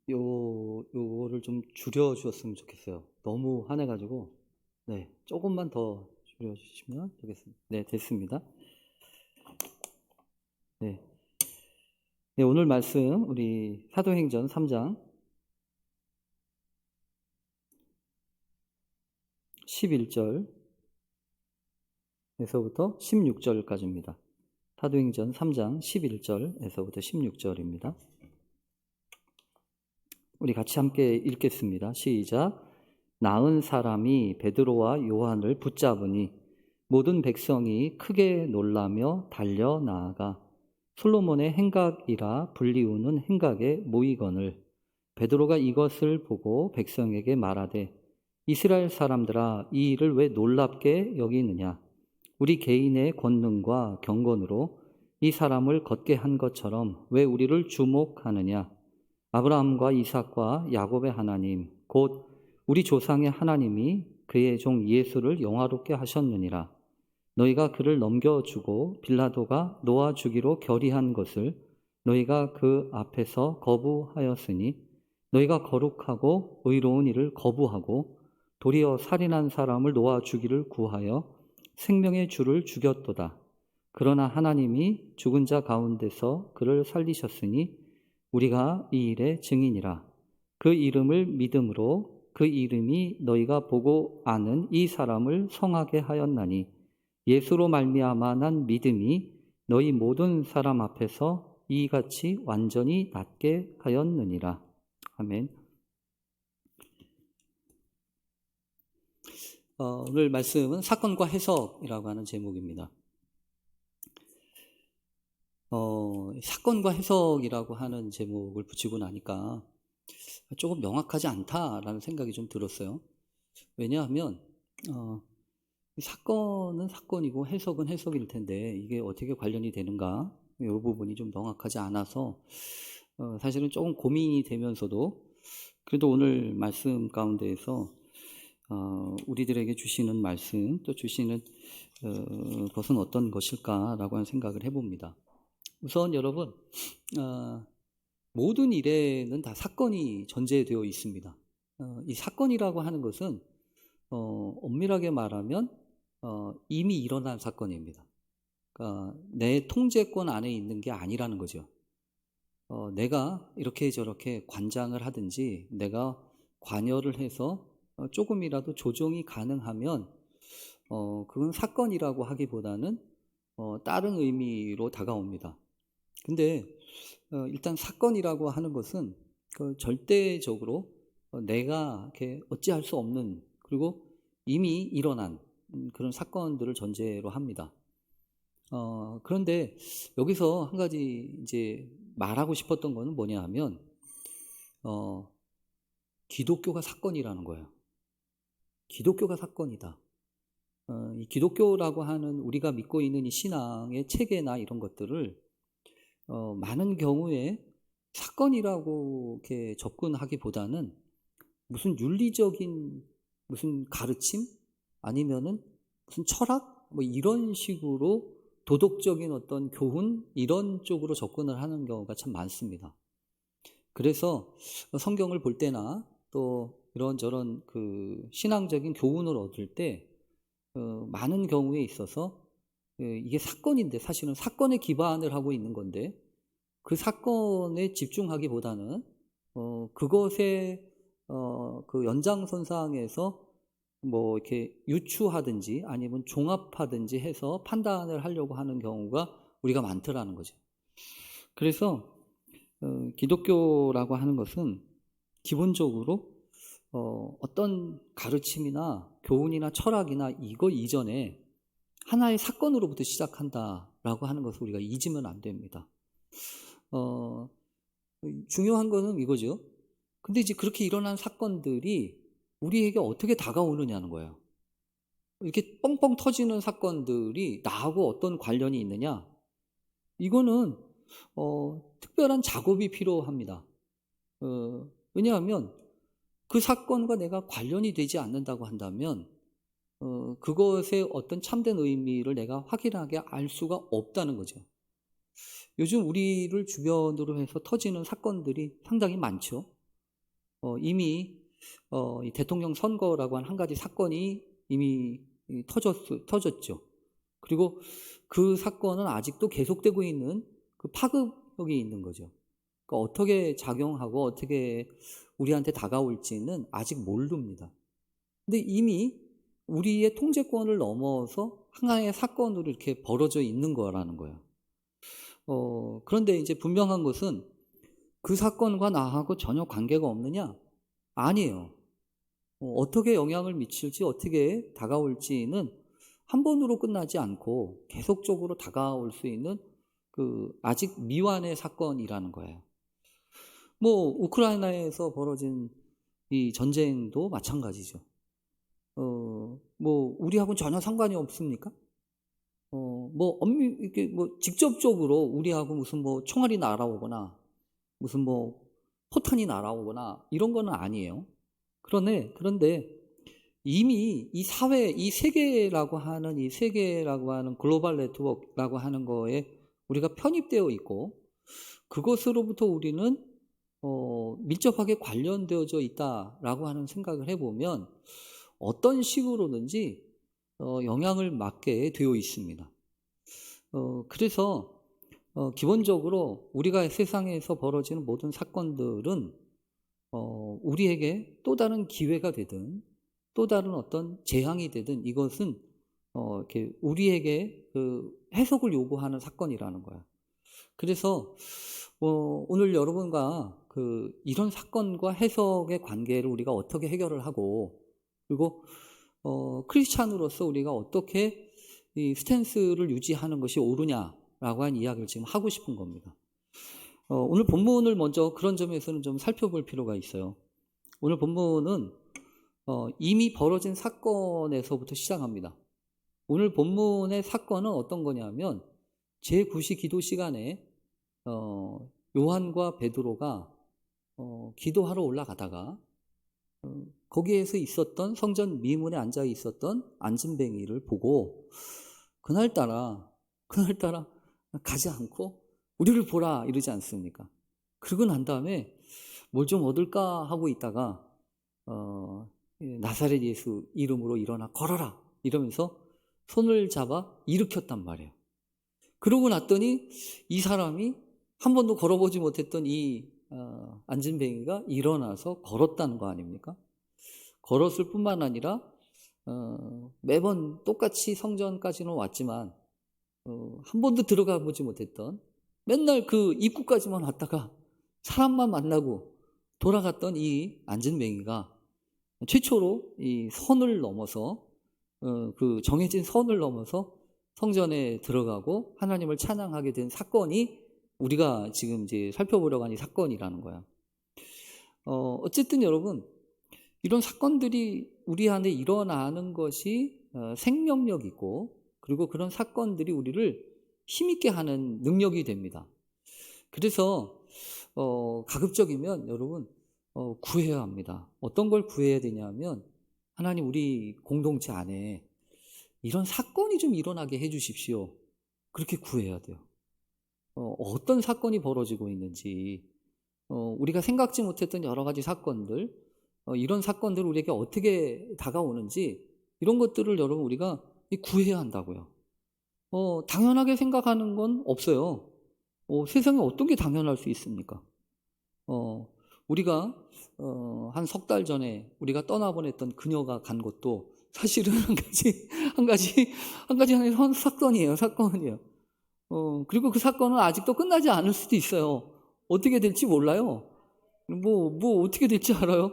요거를 좀 줄여주셨으면 좋겠어요. 너무 화내가지고, 네, 조금만 더 줄여주시면 되겠습니다. 네, 됐습니다. 네. 네, 오늘 말씀, 우리 사도행전 3장 11절에서부터 16절까지입니다. 사도행전 3장 11절에서부터 16절입니다. 우리 같이 함께 읽겠습니다. 시작. 나은 사람이 베드로와 요한을 붙잡으니 모든 백성이 크게 놀라며 달려 나아가 솔로몬의 행각이라 불리우는 행각에 모이거늘 베드로가 이것을 보고 백성에게 말하되 이스라엘 사람들아 이 일을 왜 놀랍게 여기느냐 우리 개인의 권능과 경건으로 이 사람을 걷게 한 것처럼 왜 우리를 주목하느냐 아브라함과 이삭과 야곱의 하나님 곧 우리 조상의 하나님이 그의 종 예수를 영화롭게 하셨느니라. 너희가 그를 넘겨주고 빌라도가 놓아주기로 결의한 것을 너희가 그 앞에서 거부하였으니 너희가 거룩하고 의로운 일을 거부하고 도리어 살인한 사람을 놓아주기를 구하여 생명의 주를 죽였도다. 그러나 하나님이 죽은 자 가운데서 그를 살리셨으니 우리가 이 일의 증인이라. 그 이름을 믿음으로 그 이름이 너희가 보고 아는 이 사람을 성하게 하였나니 예수로 말미암아 난 믿음이 너희 모든 사람 앞에서 이같이 완전히 낫게 하였느니라. 아멘. 오늘 말씀은 사건과 해석이라고 하는 제목입니다. 사건과 해석이라고 하는 제목을 붙이고 나니까 조금 명확하지 않다라는 생각이 좀 들었어요. 왜냐하면 사건은 사건이고 해석은 해석일 텐데 이게 어떻게 관련이 되는가 이 부분이 좀 명확하지 않아서 사실은 조금 고민이 되면서도 그래도 오늘 말씀 가운데에서 우리들에게 주시는 말씀 또 주시는 것은 어떤 것일까라고 하는 생각을 해봅니다. 우선 여러분 모든 일에는 다 사건이 전제되어 있습니다. 이 사건이라고 하는 것은 엄밀하게 말하면 이미 일어난 사건입니다. 그러니까 내 통제권 안에 있는 게 아니라는 거죠. 내가 이렇게 저렇게 관장을 하든지 내가 관여를 해서 조금이라도 조정이 가능하면 그건 사건이라고 하기보다는 다른 의미로 다가옵니다. 근데 일단 사건이라고 하는 것은 절대적으로 내가 이렇게 어찌할 수 없는 그리고 이미 일어난 그런 사건들을 전제로 합니다. 그런데 여기서 한 가지 이제 말하고 싶었던 거는 뭐냐 하면 기독교가 사건이라는 거예요. 기독교가 사건이다. 이 기독교라고 하는 우리가 믿고 있는 이 신앙의 체계나 이런 것들을 많은 경우에 사건이라고 이렇게 접근하기보다는 무슨 윤리적인 무슨 가르침 아니면은 무슨 철학 뭐 이런 식으로 도덕적인 어떤 교훈 이런 쪽으로 접근을 하는 경우가 참 많습니다. 그래서 성경을 볼 때나 또 이런저런 그 신앙적인 교훈을 얻을 때 많은 경우에 있어서 이게 사건인데 사실은 사건에 기반을 하고 있는 건데 그 사건에 집중하기보다는 그것의 그 연장선상에서 뭐 이렇게 유추하든지 아니면 종합하든지 해서 판단을 하려고 하는 경우가 우리가 많더라는 거죠. 그래서 기독교라고 하는 것은 기본적으로 어떤 가르침이나 교훈이나 철학이나 이거 이전에 하나의 사건으로부터 시작한다라고 하는 것을 우리가 잊으면 안 됩니다. 중요한 거는 이거죠. 근데 이제 그렇게 일어난 사건들이 우리에게 어떻게 다가오느냐는 거예요. 이렇게 뻥뻥 터지는 사건들이 나하고 어떤 관련이 있느냐? 이거는 특별한 작업이 필요합니다. 왜냐하면 그 사건과 내가 관련이 되지 않는다고 한다면 그것의 어떤 참된 의미를 내가 확인하게 알 수가 없다는 거죠. 요즘 우리를 주변으로 해서 터지는 사건들이 상당히 많죠. 이미 이 대통령 선거라고 하는 한 가지 사건이 이미 터졌죠. 그리고 그 사건은 아직도 계속되고 있는 그 파급력이 있는 거죠. 그러니까 어떻게 작용하고 어떻게 우리한테 다가올지는 아직 모릅니다. 근데 이미 우리의 통제권을 넘어서 하나의 사건으로 이렇게 벌어져 있는 거라는 거예요. 그런데 이제 분명한 것은 그 사건과 나하고 전혀 관계가 없느냐? 아니에요. 어떻게 영향을 미칠지, 어떻게 다가올지는 한 번으로 끝나지 않고 계속적으로 다가올 수 있는 그 아직 미완의 사건이라는 거예요. 뭐 우크라이나에서 벌어진 이 전쟁도 마찬가지죠. 뭐 우리하고는 전혀 상관이 없습니까? 이렇게 직접적으로 우리하고 무슨 뭐 총알이 날아오거나 무슨 뭐 포탄이 날아오거나 이런 거는 아니에요. 그런데 이미 이 사회, 이 세계라고 하는 글로벌 네트워크라고 하는 거에 우리가 편입되어 있고 그것으로부터 우리는 밀접하게 관련되어져 있다라고 하는 생각을 해보면 어떤 식으로든지 영향을 받게 되어 있습니다. 그래서 기본적으로 우리가 세상에서 벌어지는 모든 사건들은 우리에게 또 다른 기회가 되든 또 다른 어떤 재앙이 되든 이것은 이렇게 우리에게 그 해석을 요구하는 사건이라는 거야. 그래서 오늘 여러분과 이런 사건과 해석의 관계를 우리가 어떻게 해결을 하고 그리고 크리스찬으로서 우리가 어떻게 이 스탠스를 유지하는 것이 옳으냐라고 한 이야기를 지금 하고 싶은 겁니다. 오늘 본문을 먼저 그런 점에서는 좀 살펴볼 필요가 있어요. 오늘 본문은 이미 벌어진 사건에서부터 시작합니다. 오늘 본문의 사건은 어떤 거냐면 제9시 기도 시간에 요한과 베드로가 기도하러 올라가다가 거기에서 있었던 성전 미문에 앉아 있었던 안진뱅이를 보고 그날따라 가지 않고 우리를 보라 이러지 않습니까? 그러고 난 다음에 뭘 좀 얻을까 하고 있다가 나사렛 예수 이름으로 일어나 걸어라 이러면서 손을 잡아 일으켰단 말이에요. 그러고 났더니 이 사람이 한 번도 걸어보지 못했던 이 안진뱅이가 일어나서 걸었다는 거 아닙니까? 걸었을 뿐만 아니라 매번 똑같이 성전까지는 왔지만 한 번도 들어가 보지 못했던 맨날 그 입구까지만 왔다가 사람만 만나고 돌아갔던 이 안진뱅이가 최초로 이 선을 넘어서 그 정해진 선을 넘어서 성전에 들어가고 하나님을 찬양하게 된 사건이 우리가 지금 이제 살펴보려고 하는 사건이라는 거야. 어쨌든 여러분 이런 사건들이 우리 안에 일어나는 것이 생명력 있고 그리고 그런 사건들이 우리를 힘있게 하는 능력이 됩니다. 그래서 가급적이면 여러분 구해야 합니다. 어떤 걸 구해야 되냐면 하나님 우리 공동체 안에 이런 사건이 좀 일어나게 해 주십시오. 그렇게 구해야 돼요. 어떤 사건이 벌어지고 있는지 우리가 생각지 못했던 여러 가지 사건들 이런 사건들 우리에게 어떻게 다가오는지 이런 것들을 여러분 우리가 구해야 한다고요. 당연하게 생각하는 건 없어요. 세상에 어떤 게 당연할 수 있습니까? 우리가 한 석 달 전에 우리가 떠나보냈던 그녀가 간 것도 사실은 한 가지 하나의 사건이에요. 그리고 그 사건은 아직도 끝나지 않을 수도 있어요. 어떻게 될지 몰라요. 뭐 어떻게 될지 알아요?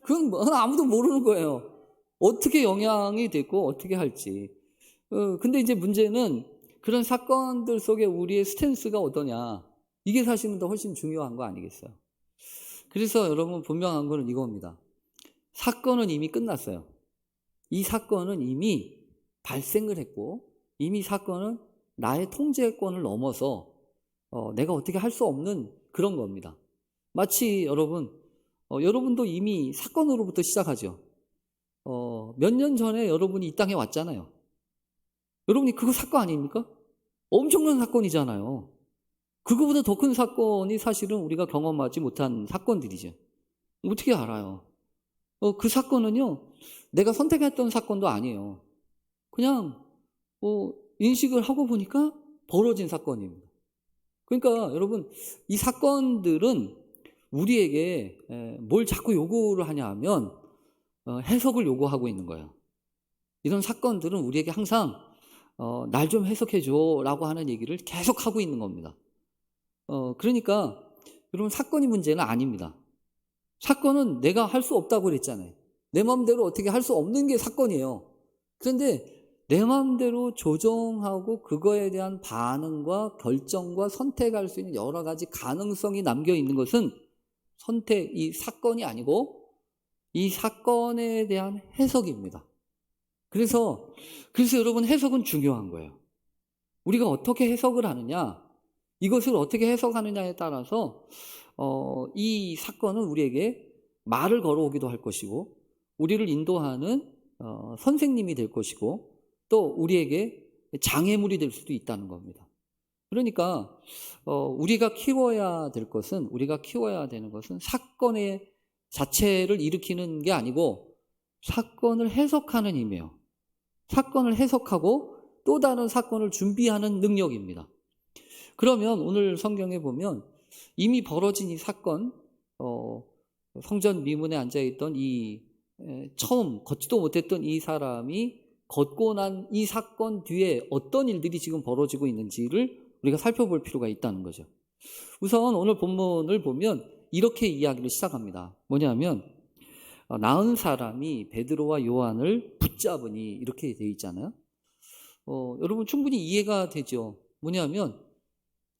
그건 아무도 모르는 거예요. 어떻게 영향이 되고 어떻게 할지. 근데 이제 문제는 그런 사건들 속에 우리의 스탠스가 어떠냐. 이게 사실은 더 훨씬 중요한 거 아니겠어요? 그래서 여러분 분명한 거는 이겁니다. 사건은 이미 끝났어요. 이 사건은 이미 발생을 했고 이미 사건은 나의 통제권을 넘어서 내가 어떻게 할 수 없는 그런 겁니다. 마치 여러분도 이미 사건으로부터 시작하죠. 몇 년 전에 여러분이 이 땅에 왔잖아요. 여러분이 그거 사건 아닙니까? 엄청난 사건이잖아요. 그거보다 더 큰 사건이 사실은 우리가 경험하지 못한 사건들이죠. 어떻게 알아요? 그 사건은요, 내가 선택했던 사건도 아니에요. 그냥 인식을 하고 보니까 벌어진 사건입니다. 그러니까 여러분, 이 사건들은 우리에게 뭘 자꾸 요구를 하냐 하면 해석을 요구하고 있는 거예요. 이런 사건들은 우리에게 항상 날 좀 해석해줘 라고 하는 얘기를 계속 하고 있는 겁니다. 그러니까 여러분, 사건이 문제는 아닙니다. 사건은 내가 할 수 없다고 그랬잖아요. 내 마음대로 어떻게 할 수 없는 게 사건이에요. 그런데 내 마음대로 조정하고 그거에 대한 반응과 결정과 선택할 수 있는 여러 가지 가능성이 남겨 있는 것은 이 사건이 아니고 이 사건에 대한 해석입니다. 그래서 여러분, 해석은 중요한 거예요. 우리가 어떻게 해석을 하느냐, 이것을 어떻게 해석하느냐에 따라서 이 사건은 우리에게 말을 걸어오기도 할 것이고, 우리를 인도하는 선생님이 될 것이고, 또 우리에게 장애물이 될 수도 있다는 겁니다. 그러니까 우리가 키워야 되는 것은 사건의 자체를 일으키는 게 아니고 사건을 해석하는 힘이에요. 사건을 해석하고 또 다른 사건을 준비하는 능력입니다. 그러면 오늘 성경에 보면 이미 벌어진 이 사건, 성전 미문에 앉아있던 처음 걷지도 못했던 이 사람이 걷고 난 이 사건 뒤에 어떤 일들이 지금 벌어지고 있는지를 우리가 살펴볼 필요가 있다는 거죠. 우선 오늘 본문을 보면 이렇게 이야기를 시작합니다. 뭐냐면 나은 사람이 베드로와 요한을 붙잡으니, 이렇게 되어 있잖아요. 여러분, 충분히 이해가 되죠. 뭐냐면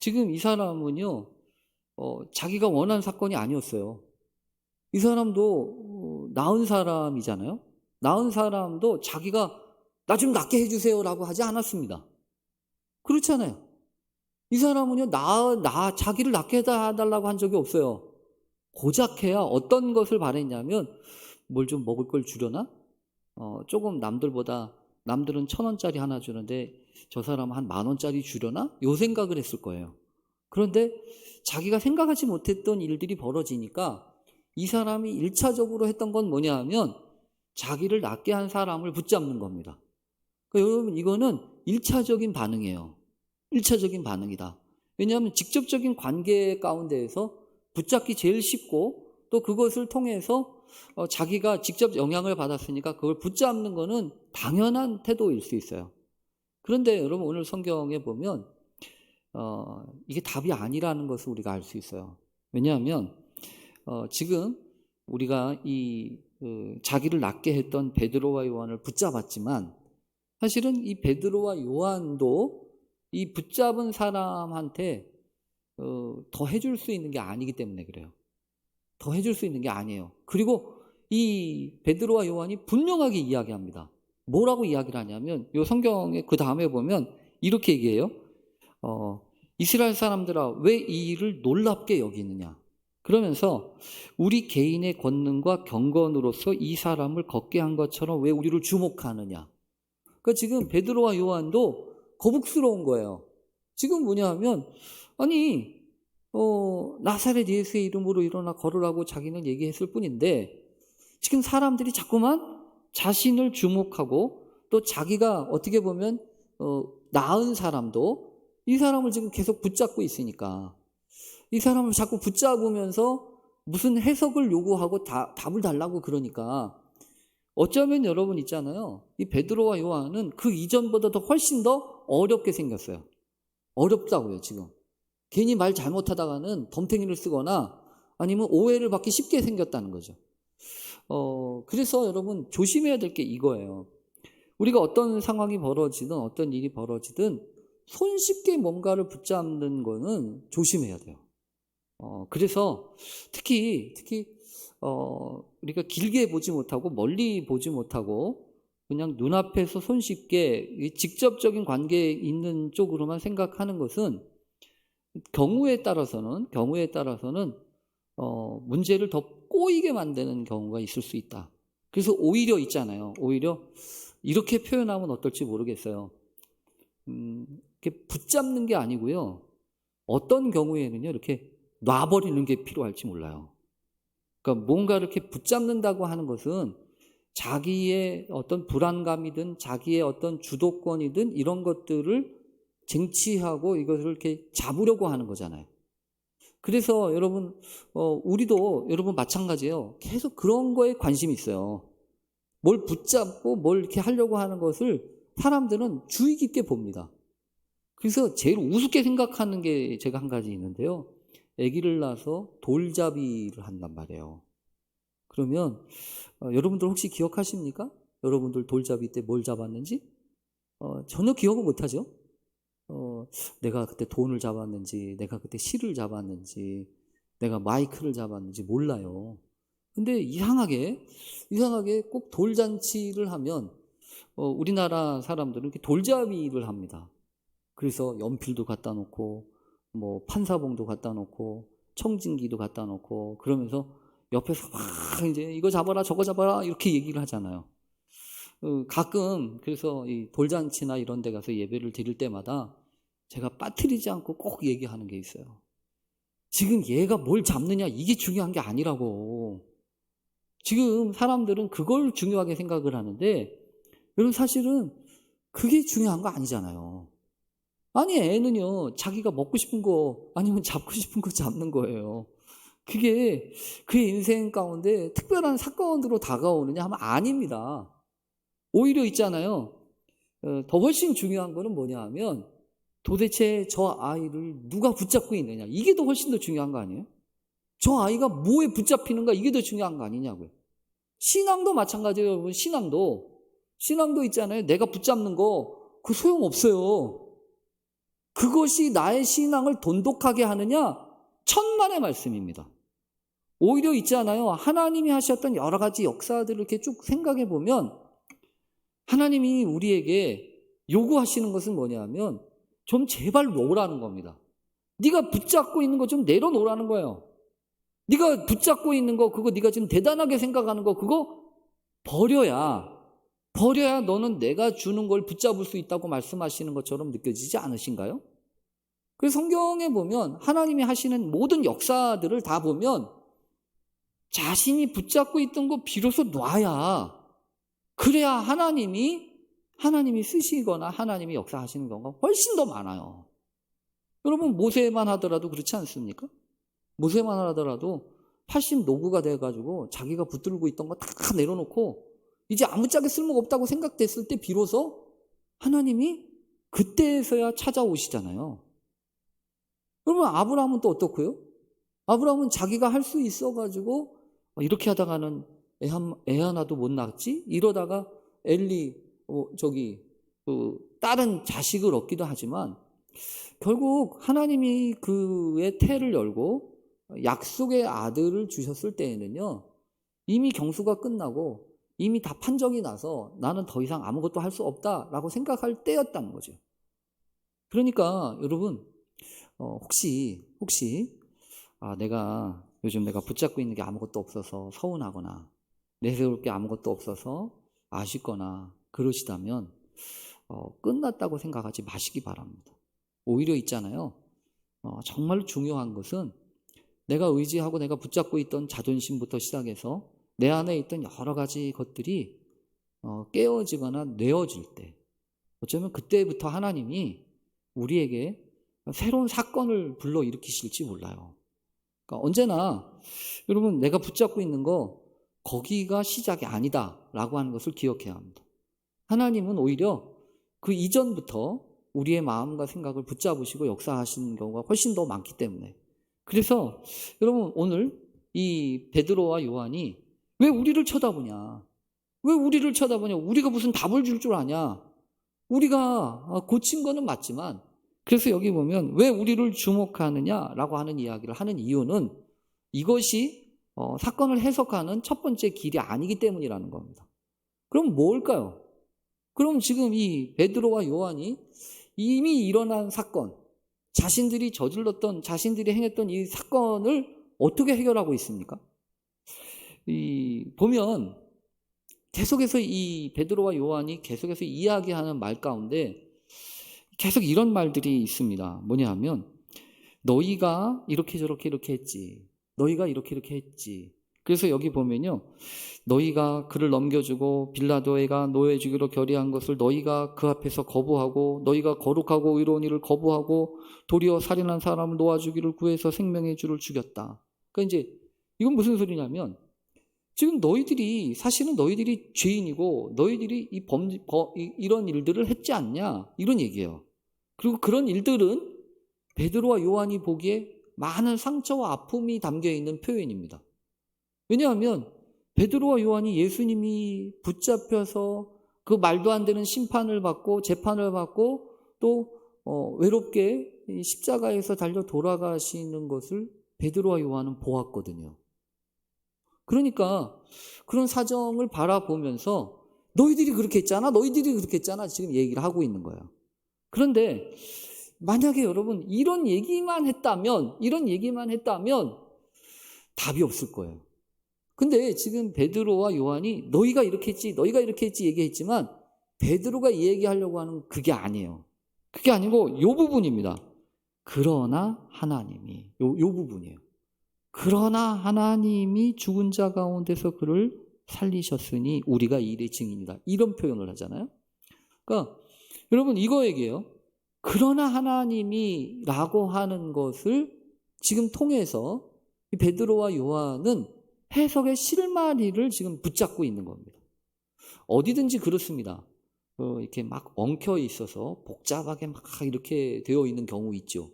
지금 이 사람은요, 자기가 원한 사건이 아니었어요. 이 사람도 나은 사람이잖아요. 나은 사람도 자기가 나 좀 낫게 해주세요 라고 하지 않았습니다. 그렇잖아요. 이 사람은요, 자기를 낫게 해달라고 한 적이 없어요. 고작해야 어떤 것을 바랬냐면, 뭘 좀 먹을 걸 주려나? 조금 남들은 1,000원짜리 하나 주는데 저 사람은 한 10,000원짜리 주려나? 요 생각을 했을 거예요. 그런데 자기가 생각하지 못했던 일들이 벌어지니까 이 사람이 1차적으로 했던 건 뭐냐 하면 자기를 낫게 한 사람을 붙잡는 겁니다. 그러니까 여러분, 이거는 1차적인 반응이에요. 1차적인 반응이다. 왜냐하면 직접적인 관계 가운데에서 붙잡기 제일 쉽고, 또 그것을 통해서 자기가 직접 영향을 받았으니까 그걸 붙잡는 거는 당연한 태도일 수 있어요. 그런데 여러분, 오늘 성경에 보면 이게 답이 아니라는 것을 우리가 알 수 있어요. 왜냐하면 지금 우리가 자기를 낫게 했던 베드로와 요한을 붙잡았지만, 사실은 이 베드로와 요한도 이 붙잡은 사람한테 더 해줄 수 있는 게 아니기 때문에 그래요. 더 해줄 수 있는 게 아니에요. 그리고 이 베드로와 요한이 분명하게 이야기합니다. 뭐라고 이야기를 하냐면, 이 성경의 그 다음에 보면 이렇게 얘기해요. 이스라엘 사람들아, 왜 이 일을 놀랍게 여기느냐. 그러면서 우리 개인의 권능과 경건으로서 이 사람을 걷게 한 것처럼 왜 우리를 주목하느냐. 그러니까 지금 베드로와 요한도 거북스러운 거예요. 지금 뭐냐 하면, 아니 나사렛 예수의 이름으로 일어나 걸으라고 자기는 얘기했을 뿐인데, 지금 사람들이 자꾸만 자신을 주목하고, 또 자기가 어떻게 보면 나은 사람도 이 사람을 지금 계속 붙잡고 있으니까, 이 사람을 자꾸 붙잡으면서 무슨 해석을 요구하고 답을 달라고 그러니까, 어쩌면 여러분 있잖아요, 이 베드로와 요한은 그 이전보다 더 훨씬 더 어렵게 생겼어요. 어렵다고요. 지금 괜히 말 잘못하다가는 덤탱이를 쓰거나 아니면 오해를 받기 쉽게 생겼다는 거죠. 그래서 여러분, 조심해야 될 게 이거예요. 우리가 어떤 상황이 벌어지든 어떤 일이 벌어지든 손쉽게 뭔가를 붙잡는 거는 조심해야 돼요. 그래서 특히 우리가 길게 보지 못하고 멀리 보지 못하고 그냥 눈앞에서 손쉽게 직접적인 관계에 있는 쪽으로만 생각하는 것은 경우에 따라서는 문제를 더 꼬이게 만드는 경우가 있을 수 있다. 그래서 오히려 있잖아요. 오히려 이렇게 표현하면 어떨지 모르겠어요. 이렇게 붙잡는 게 아니고요. 어떤 경우에는요, 이렇게 놔버리는 게 필요할지 몰라요. 그러니까 뭔가 이렇게 붙잡는다고 하는 것은 자기의 어떤 불안감이든 자기의 어떤 주도권이든 이런 것들을 쟁취하고 이것을 이렇게 잡으려고 하는 거잖아요. 그래서 여러분, 우리도 여러분 마찬가지예요. 계속 그런 거에 관심이 있어요. 뭘 붙잡고 뭘 이렇게 하려고 하는 것을 사람들은 주의 깊게 봅니다. 그래서 제일 우습게 생각하는 게 제가 한 가지 있는데요. 아기를 낳아서 돌잡이를 한단 말이에요. 그러면 여러분들 혹시 기억하십니까? 여러분들 돌잡이 때 뭘 잡았는지? 전혀 기억을 못하죠? 내가 그때 돈을 잡았는지, 내가 그때 실을 잡았는지, 내가 마이크를 잡았는지 몰라요. 근데 이상하게 꼭 돌잔치를 하면 우리나라 사람들은 이렇게 돌잡이를 합니다. 그래서 연필도 갖다 놓고 뭐 판사봉도 갖다 놓고 청진기도 갖다 놓고 그러면서 옆에서 막 이제 이거 잡아라 저거 잡아라 이렇게 얘기를 하잖아요. 가끔 그래서 이 돌잔치나 이런 데 가서 예배를 드릴 때마다 제가 빠뜨리지 않고 꼭 얘기하는 게 있어요. 지금 얘가 뭘 잡느냐 이게 중요한 게 아니라고. 지금 사람들은 그걸 중요하게 생각을 하는데 여러분 사실은 그게 중요한 거 아니잖아요. 아니 애는요 자기가 먹고 싶은 거 아니면 잡고 싶은 거 잡는 거예요. 그게 그의 인생 가운데 특별한 사건으로 다가오느냐 하면 아닙니다. 오히려 있잖아요. 더 훨씬 중요한 거는 뭐냐 하면 도대체 저 아이를 누가 붙잡고 있느냐 이게 더 훨씬 더 중요한 거 아니에요? 저 아이가 뭐에 붙잡히는가 이게 더 중요한 거 아니냐고요. 신앙도 마찬가지예요. 여러분 신앙도 있잖아요. 내가 붙잡는 거 그거 소용없어요. 그것이 나의 신앙을 돈독하게 하느냐? 천만의 말씀입니다. 오히려 있잖아요. 하나님이 하셨던 여러 가지 역사들을 이렇게 쭉 생각해 보면 하나님이 우리에게 요구하시는 것은 뭐냐면 좀 제발 놓으라는 겁니다. 네가 붙잡고 있는 거 좀 내려놓으라는 거예요. 네가 붙잡고 있는 거 그거 네가 지금 대단하게 생각하는 거 그거 버려야 너는 내가 주는 걸 붙잡을 수 있다고 말씀하시는 것처럼 느껴지지 않으신가요? 그래서 성경에 보면 하나님이 하시는 모든 역사들을 다 보면 자신이 붙잡고 있던 거 비로소 놔야 그래야 하나님이 쓰시거나 하나님이 역사하시는 경우가 훨씬 더 많아요. 여러분 모세만 하더라도 그렇지 않습니까? 모세만 하더라도 80 노구가 돼가지고 자기가 붙들고 있던 거 다 내려놓고 이제 아무짝에 쓸모가 없다고 생각됐을 때 비로소 하나님이 그때서야 찾아오시잖아요. 여러분 아브라함은 또 어떻고요? 아브라함은 자기가 할 수 있어가지고 이렇게 하다가는 애 하나도 못 낳았지? 이러다가 엘리 다른 자식을 얻기도 하지만 결국 하나님이 그의 태를 열고 약속의 아들을 주셨을 때에는요 이미 경수가 끝나고 이미 다 판정이 나서 나는 더 이상 아무것도 할 수 없다라고 생각할 때였다는 거죠. 그러니까 여러분 혹시 요즘 내가 붙잡고 있는 게 아무것도 없어서 서운하거나 내세울 게 아무것도 없어서 아쉽거나 그러시다면 끝났다고 생각하지 마시기 바랍니다. 오히려 있잖아요. 정말 중요한 것은 내가 의지하고 내가 붙잡고 있던 자존심부터 시작해서 내 안에 있던 여러 가지 것들이 깨어지거나 내어질 때 어쩌면 그때부터 하나님이 우리에게 새로운 사건을 불러일으키실지 몰라요. 그러니까 언제나 여러분 내가 붙잡고 있는 거 거기가 시작이 아니다라고 하는 것을 기억해야 합니다. 하나님은 오히려 그 이전부터 우리의 마음과 생각을 붙잡으시고 역사하시는 경우가 훨씬 더 많기 때문에 그래서 여러분 오늘 이 베드로와 요한이 왜 우리를 쳐다보냐? 왜 우리를 쳐다보냐? 우리가 무슨 답을 줄 줄 아냐? 우리가 고친 거는 맞지만 그래서 여기 보면 왜 우리를 주목하느냐라고 하는 이야기를 하는 이유는 이것이 사건을 해석하는 첫 번째 길이 아니기 때문이라는 겁니다. 그럼 뭘까요? 그럼 지금 이 베드로와 요한이 이미 일어난 사건, 자신들이 행했던 이 사건을 어떻게 해결하고 있습니까? 보면 계속해서 이 베드로와 요한이 계속해서 이야기하는 말 가운데 계속 이런 말들이 있습니다. 뭐냐 하면 너희가 이렇게 저렇게 이렇게 했지. 너희가 이렇게 이렇게 했지. 그래서 여기 보면요. 너희가 그를 넘겨주고 빌라도에가 노예 주기로 결의한 것을 너희가 그 앞에서 거부하고 너희가 거룩하고 의로운 일을 거부하고 도리어 살인한 사람을 놓아주기를 구해서 생명의 주를 죽였다. 그러니까 이제 이건 무슨 소리냐면 지금 너희들이 사실은 너희들이 죄인이고 너희들이 이런 일들을 했지 않냐 이런 얘기예요. 그리고 그런 일들은 베드로와 요한이 보기에 많은 상처와 아픔이 담겨있는 표현입니다. 왜냐하면 베드로와 요한이 예수님이 붙잡혀서 그 말도 안 되는 심판을 받고 재판을 받고 또 외롭게 십자가에서 달려 돌아가시는 것을 베드로와 요한은 보았거든요. 그러니까 그런 사정을 바라보면서 너희들이 그렇게 했잖아, 너희들이 그렇게 했잖아 지금 얘기를 하고 있는 거예요. 그런데 만약에 여러분 이런 얘기만 했다면 답이 없을 거예요. 근데 지금 베드로와 요한이 너희가 이렇게 했지 너희가 이렇게 했지 얘기했지만 베드로가 얘기하려고 하는 그게 아니에요. 그게 아니고 요 부분입니다. 그러나 하나님이 요 부분이에요. 그러나 하나님이 죽은 자 가운데서 그를 살리셨으니 우리가 이 일의 증인이다. 이런 표현을 하잖아요. 그러니까 여러분 이거 얘기해요. 그러나 하나님이 라고 하는 것을 지금 통해서 베드로와 요한은 해석의 실마리를 지금 붙잡고 있는 겁니다. 어디든지 그렇습니다. 이렇게 막 엉켜 있어서 복잡하게 막 이렇게 되어 있는 경우 있죠.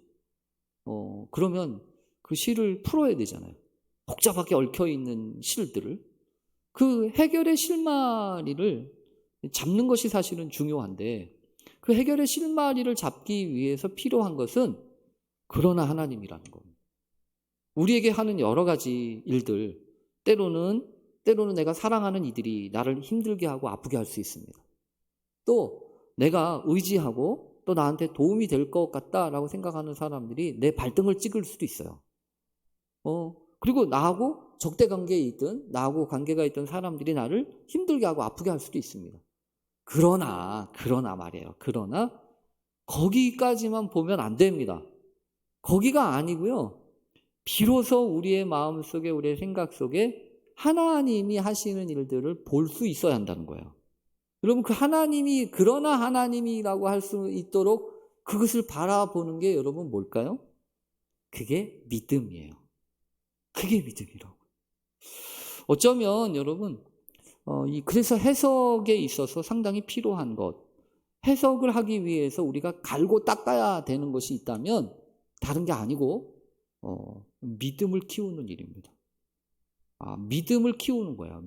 그러면 그 실을 풀어야 되잖아요. 복잡하게 얽혀 있는 실들을. 그 해결의 실마리를 잡는 것이 사실은 중요한데 그 해결의 실마리를 잡기 위해서 필요한 것은 그러나 하나님이라는 겁니다. 우리에게 하는 여러 가지 일들, 때로는 내가 사랑하는 이들이 나를 힘들게 하고 아프게 할 수 있습니다. 또 내가 의지하고 또 나한테 도움이 될 것 같다라고 생각하는 사람들이 내 발등을 찍을 수도 있어요. 그리고 나하고 적대 관계에 있든 나하고 관계가 있던 사람들이 나를 힘들게 하고 아프게 할 수도 있습니다. 그러나 말이에요. 그러나 거기까지만 보면 안 됩니다. 거기가 아니고요. 비로소 우리의 마음속에 우리의 생각 속에 하나님이 하시는 일들을 볼 수 있어야 한다는 거예요. 여러분 그 하나님이 그러나 하나님이라고 할 수 있도록 그것을 바라보는 게 여러분 뭘까요? 그게 믿음이에요. 그게 믿음이라고. 어쩌면 여러분 그래서 해석에 있어서 상당히 필요한 것, 해석을 하기 위해서 우리가 갈고 닦아야 되는 것이 있다면 다른 게 아니고 믿음을 키우는 일입니다. 믿음을 키우는 거예요.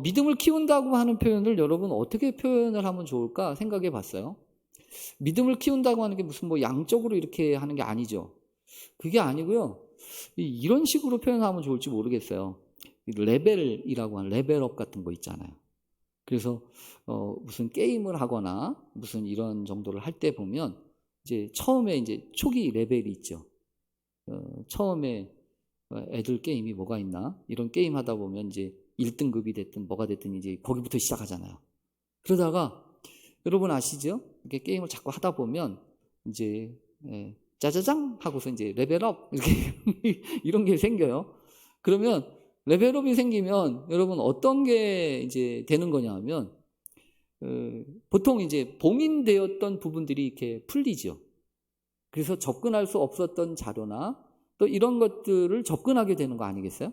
믿음을 키운다고 하는 표현을 여러분 어떻게 표현을 하면 좋을까 생각해 봤어요. 믿음을 키운다고 하는 게 무슨 뭐 양적으로 이렇게 하는 게 아니죠. 그게 아니고요. 이런 식으로 표현하면 좋을지 모르겠어요. 레벨이라고 하는 레벨업 같은 거 있잖아요. 그래서 무슨 게임을 하거나 무슨 이런 정도를 할 때 보면 이제 처음에 이제 초기 레벨이 있죠. 처음에 애들 게임이 뭐가 있나? 이런 게임 하다 보면 이제 1등급이 됐든 뭐가 됐든 이제 거기부터 시작하잖아요. 그러다가 여러분 아시죠? 이렇게 게임을 자꾸 하다 보면 이제 짜자장 하고서 이제 레벨업 이렇게 이런 게 생겨요. 그러면 레벨업이 생기면 여러분 어떤 게 이제 되는 거냐면 보통 이제 봉인되었던 부분들이 이렇게 풀리죠. 그래서 접근할 수 없었던 자료나 또 이런 것들을 접근하게 되는 거 아니겠어요?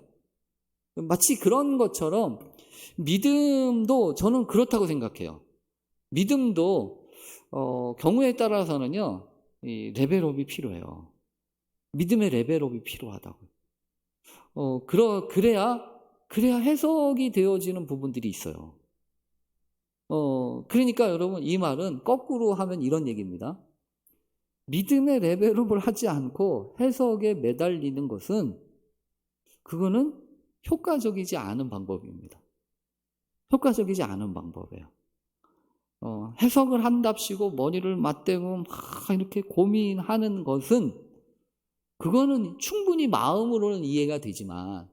마치 그런 것처럼 믿음도 저는 그렇다고 생각해요. 믿음도 경우에 따라서는요, 이 레벨업이 필요해요. 믿음의 레벨업이 필요하다고요. 그래야 해석이 되어지는 부분들이 있어요. 그러니까 여러분 이 말은 거꾸로 하면 이런 얘기입니다. 믿음의 레벨업을 하지 않고 해석에 매달리는 것은 그거는 효과적이지 않은 방법입니다. 효과적이지 않은 방법이에요. 해석을 한답시고 머리를 맞대고 막 이렇게 고민하는 것은 그거는 충분히 마음으로는 이해가 되지만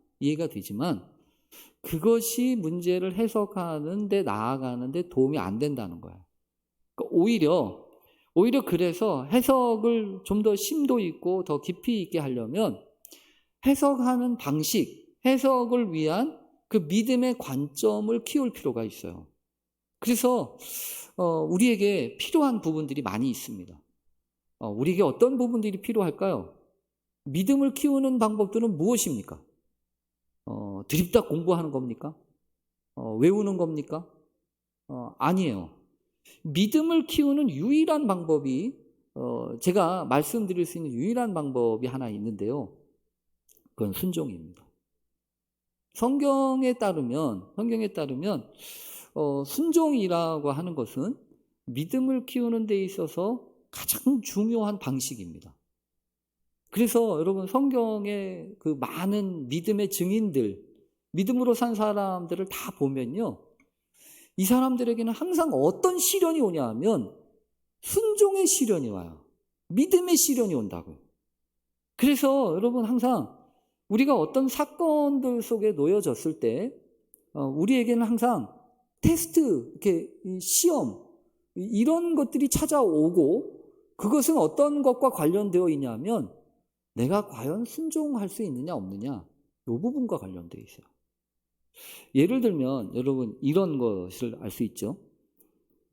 그것이 문제를 해석하는 데 나아가는 데 도움이 안 된다는 거예요. 그러니까 오히려 그래서 해석을 좀 더 심도 있고 더 깊이 있게 하려면 해석하는 방식, 해석을 위한 그 믿음의 관점을 키울 필요가 있어요. 그래서 우리에게 필요한 부분들이 많이 있습니다. 우리에게 어떤 부분들이 필요할까요? 믿음을 키우는 방법들은 무엇입니까? 드립다 공부하는 겁니까? 외우는 겁니까? 아니에요. 믿음을 키우는 유일한 방법이 제가 말씀드릴 수 있는 유일한 방법이 하나 있는데요. 그건 순종입니다. 성경에 따르면 순종이라고 하는 것은 믿음을 키우는 데 있어서 가장 중요한 방식입니다. 그래서 여러분 성경의 그 많은 믿음의 증인들, 믿음으로 산 사람들을 다 보면요, 이 사람들에게는 항상 어떤 시련이 오냐 하면 순종의 시련이 와요. 믿음의 시련이 온다고요. 그래서 여러분 항상 우리가 어떤 사건들 속에 놓여졌을 때 우리에게는 항상 테스트, 이렇게 시험, 이런 것들이 찾아오고, 그것은 어떤 것과 관련되어 있냐면 내가 과연 순종할 수 있느냐 없느냐, 이 부분과 관련되어 있어요. 예를 들면 여러분 이런 것을 알 수 있죠.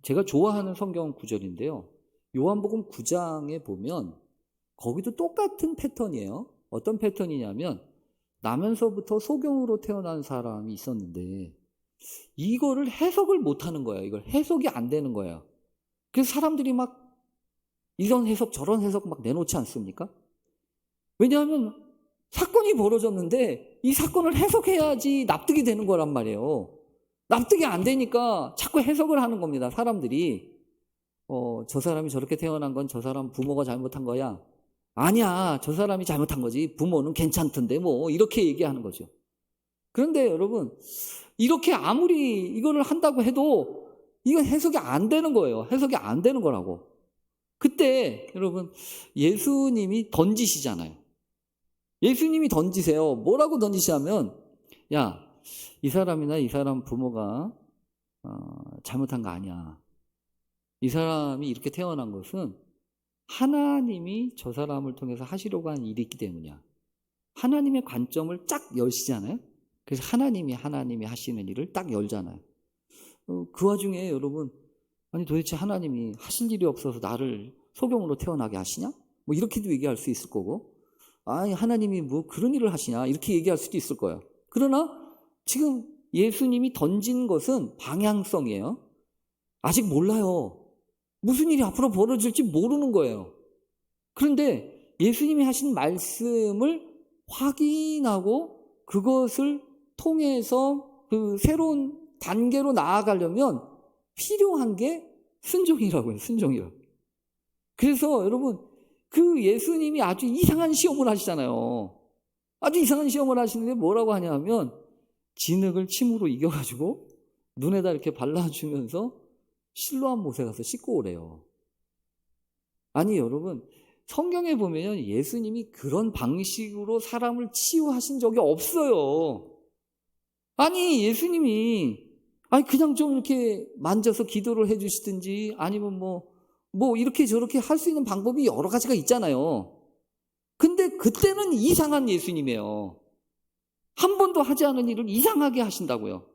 제가 좋아하는 성경 구절인데요, 요한복음 9장에 보면 거기도 똑같은 패턴이에요. 어떤 패턴이냐면 나면서부터 소경으로 태어난 사람이 있었는데 이거를 해석을 못하는 거예요. 이걸 해석이 안 되는 거예요. 그래서 사람들이 막 이런 해석 저런 해석 막 내놓지 않습니까? 왜냐하면 사건이 벌어졌는데 이 사건을 해석해야지 납득이 되는 거란 말이에요. 납득이 안 되니까 자꾸 해석을 하는 겁니다. 사람들이 저 사람이 저렇게 태어난 건 저 사람 부모가 잘못한 거야. 아니야, 저 사람이 잘못한 거지. 부모는 괜찮던데 뭐, 이렇게 얘기하는 거죠. 그런데 여러분, 이렇게 아무리 이거를 한다고 해도 이건 해석이 안 되는 거예요. 해석이 안 되는 거라고. 그때 여러분 예수님이 던지시잖아요. 예수님이 던지세요. 뭐라고 던지시냐면, 야, 이 사람이나 이 사람 부모가 잘못한 거 아니야. 이 사람이 이렇게 태어난 것은 하나님이 저 사람을 통해서 하시려고 한 일이 있기 때문이야. 하나님의 관점을 쫙 열시잖아요. 그래서 하나님이 하시는 일을 딱 열잖아요. 그 와중에 여러분, 아니 도대체 하나님이 하실 일이 없어서 나를 소경으로 태어나게 하시냐? 뭐 이렇게도 얘기할 수 있을 거고, 아니 하나님이 뭐 그런 일을 하시냐? 이렇게 얘기할 수도 있을 거예요. 그러나 지금 예수님이 던진 것은 방향성이에요. 아직 몰라요. 무슨 일이 앞으로 벌어질지 모르는 거예요. 그런데 예수님이 하신 말씀을 확인하고 그것을 통해서 그 새로운 단계로 나아가려면 필요한 게 순종이라고요. 순종이라고. 그래서 여러분 그 예수님이 아주 이상한 시험을 하시잖아요. 아주 이상한 시험을 하시는데 뭐라고 하냐면 진흙을 침으로 이겨가지고 눈에다 이렇게 발라주면서 실로암 못에 가서 씻고 오래요. 아니 여러분, 성경에 보면 예수님이 그런 방식으로 사람을 치유하신 적이 없어요. 아니 예수님이 그냥 좀 이렇게 만져서 기도를 해주시든지 아니면 뭐 이렇게 저렇게 할 수 있는 방법이 여러 가지가 있잖아요. 근데 그때는 이상한 예수님이에요. 한 번도 하지 않은 일을 이상하게 하신다고요.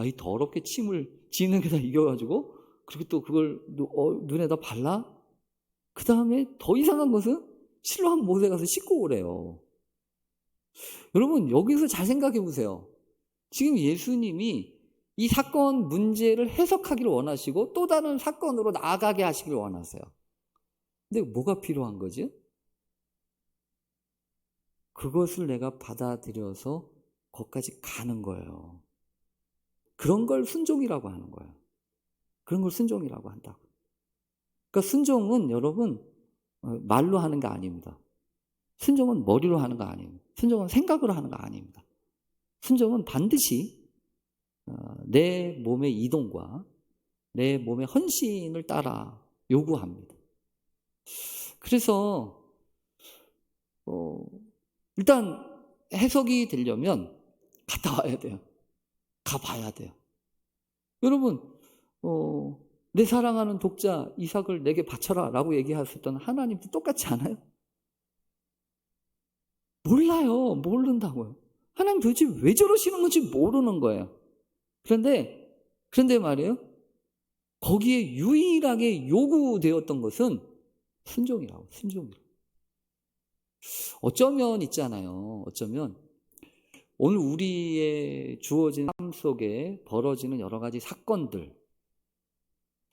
이 더럽게 침을 진흙에다 이겨가지고 그리고 또 그걸 눈에다 발라? 그 다음에 더 이상한 것은 실로암 못에 가서 씻고 오래요. 여러분 여기서 잘 생각해 보세요. 지금 예수님이 이 사건 문제를 해석하기를 원하시고 또 다른 사건으로 나아가게 하시기를 원하세요. 근데 뭐가 필요한 거지? 그것을 내가 받아들여서 거기까지 가는 거예요. 그런 걸 순종이라고 하는 거예요. 그런 걸 순종이라고 한다고. 그러니까 순종은 여러분 말로 하는 게 아닙니다. 순종은 머리로 하는 거 아닙니다. 순종은 생각으로 하는 거 아닙니다. 순종은 반드시 내 몸의 이동과 내 몸의 헌신을 따라 요구합니다. 그래서 일단 해석이 되려면 갔다 와야 돼요. 가봐야 돼요. 여러분 내 사랑하는 독자 이삭을 내게 바쳐라 라고 얘기하셨던 하나님도 똑같지 않아요? 몰라요. 모른다고요. 하나님 도대체 왜 저러시는 건지 모르는 거예요. 그런데 말이에요. 거기에 유일하게 요구되었던 것은 순종이라고. 어쩌면 있잖아요. 어쩌면 오늘 우리의 주어진 삶 속에 벌어지는 여러 가지 사건들,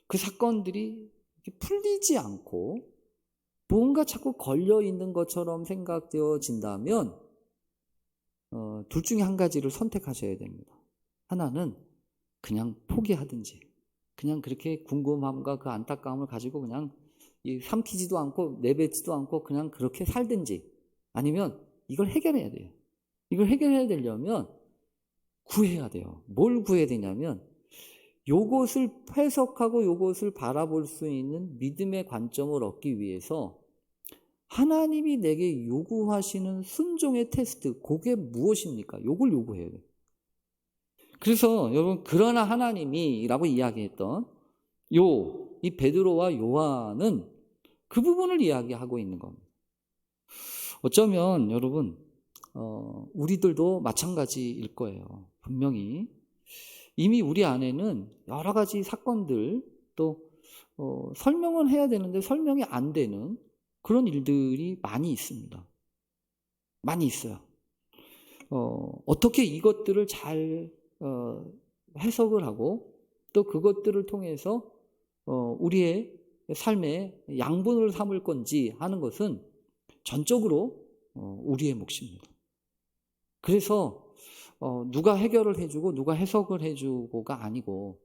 그 사건들이 풀리지 않고 뭔가 자꾸 걸려있는 것처럼 생각되어진다면 둘 중에 한 가지를 선택하셔야 됩니다. 하나는 그냥 포기하든지, 그냥 그렇게 궁금함과 그 안타까움을 가지고 그냥 삼키지도 않고 내뱉지도 않고 그냥 그렇게 살든지, 아니면 이걸 해결해야 돼요. 이걸 해결해야 되려면 구해야 돼요. 뭘 구해야 되냐면 요것을 해석하고 요것을 바라볼 수 있는 믿음의 관점을 얻기 위해서 하나님이 내게 요구하시는 순종의 테스트, 그게 무엇입니까? 요걸 요구해야 돼요. 그래서 여러분, 그러나 하나님이라고 이야기했던 이 베드로와 요한은 그 부분을 이야기하고 있는 겁니다. 어쩌면 여러분, 우리들도 마찬가지일 거예요. 분명히 이미 우리 안에는 여러 가지 사건들, 또 설명은 해야 되는데 설명이 안 되는 그런 일들이 많이 있습니다. 많이 있어요. 어떻게 이것들을 잘 해석을 하고 또 그것들을 통해서 우리의 삶에 양분을 삼을 건지 하는 것은 전적으로 우리의 몫입니다. 그래서 누가 해결을 해주고 누가 해석을 해주고가 아니고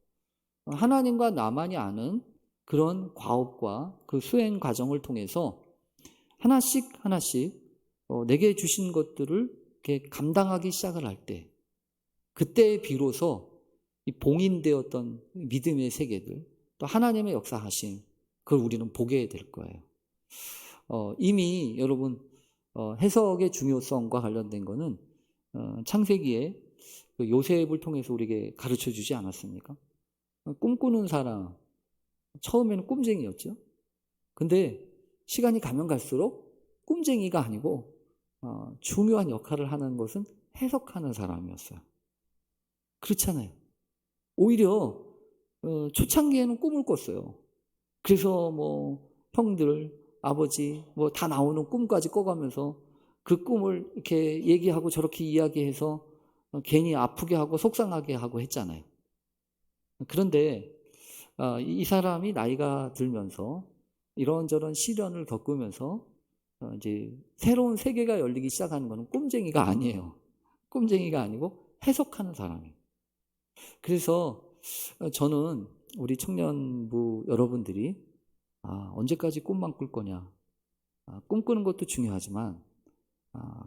하나님과 나만이 아는 그런 과업과 그 수행 과정을 통해서 하나씩 내게 주신 것들을 이렇게 감당하기 시작을 할 때, 그때 비로소 이 봉인되었던 믿음의 세계들, 또 하나님의 역사하심, 그걸 우리는 보게 될 거예요. 이미 여러분 해석의 중요성과 관련된 거는 창세기에 그 요셉을 통해서 우리에게 가르쳐 주지 않았습니까? 꿈꾸는 사람, 처음에는 꿈쟁이였죠. 근데 시간이 가면 갈수록 꿈쟁이가 아니고 중요한 역할을 하는 것은 해석하는 사람이었어요. 그렇잖아요. 오히려 초창기에는 꿈을 꿨어요. 그래서 뭐 형들, 아버지 뭐 다 나오는 꿈까지 꿔가면서 그 꿈을 이렇게 얘기하고 저렇게 이야기해서 괜히 아프게 하고 속상하게 하고 했잖아요. 그런데 이 사람이 나이가 들면서 이런저런 시련을 겪으면서 이제 새로운 세계가 열리기 시작하는 것은 꿈쟁이가 아니에요. 꿈쟁이가 아니고 해석하는 사람이에요. 그래서 저는 우리 청년부 여러분들이 언제까지 꿈만 꿀 거냐. 꿈꾸는 것도 중요하지만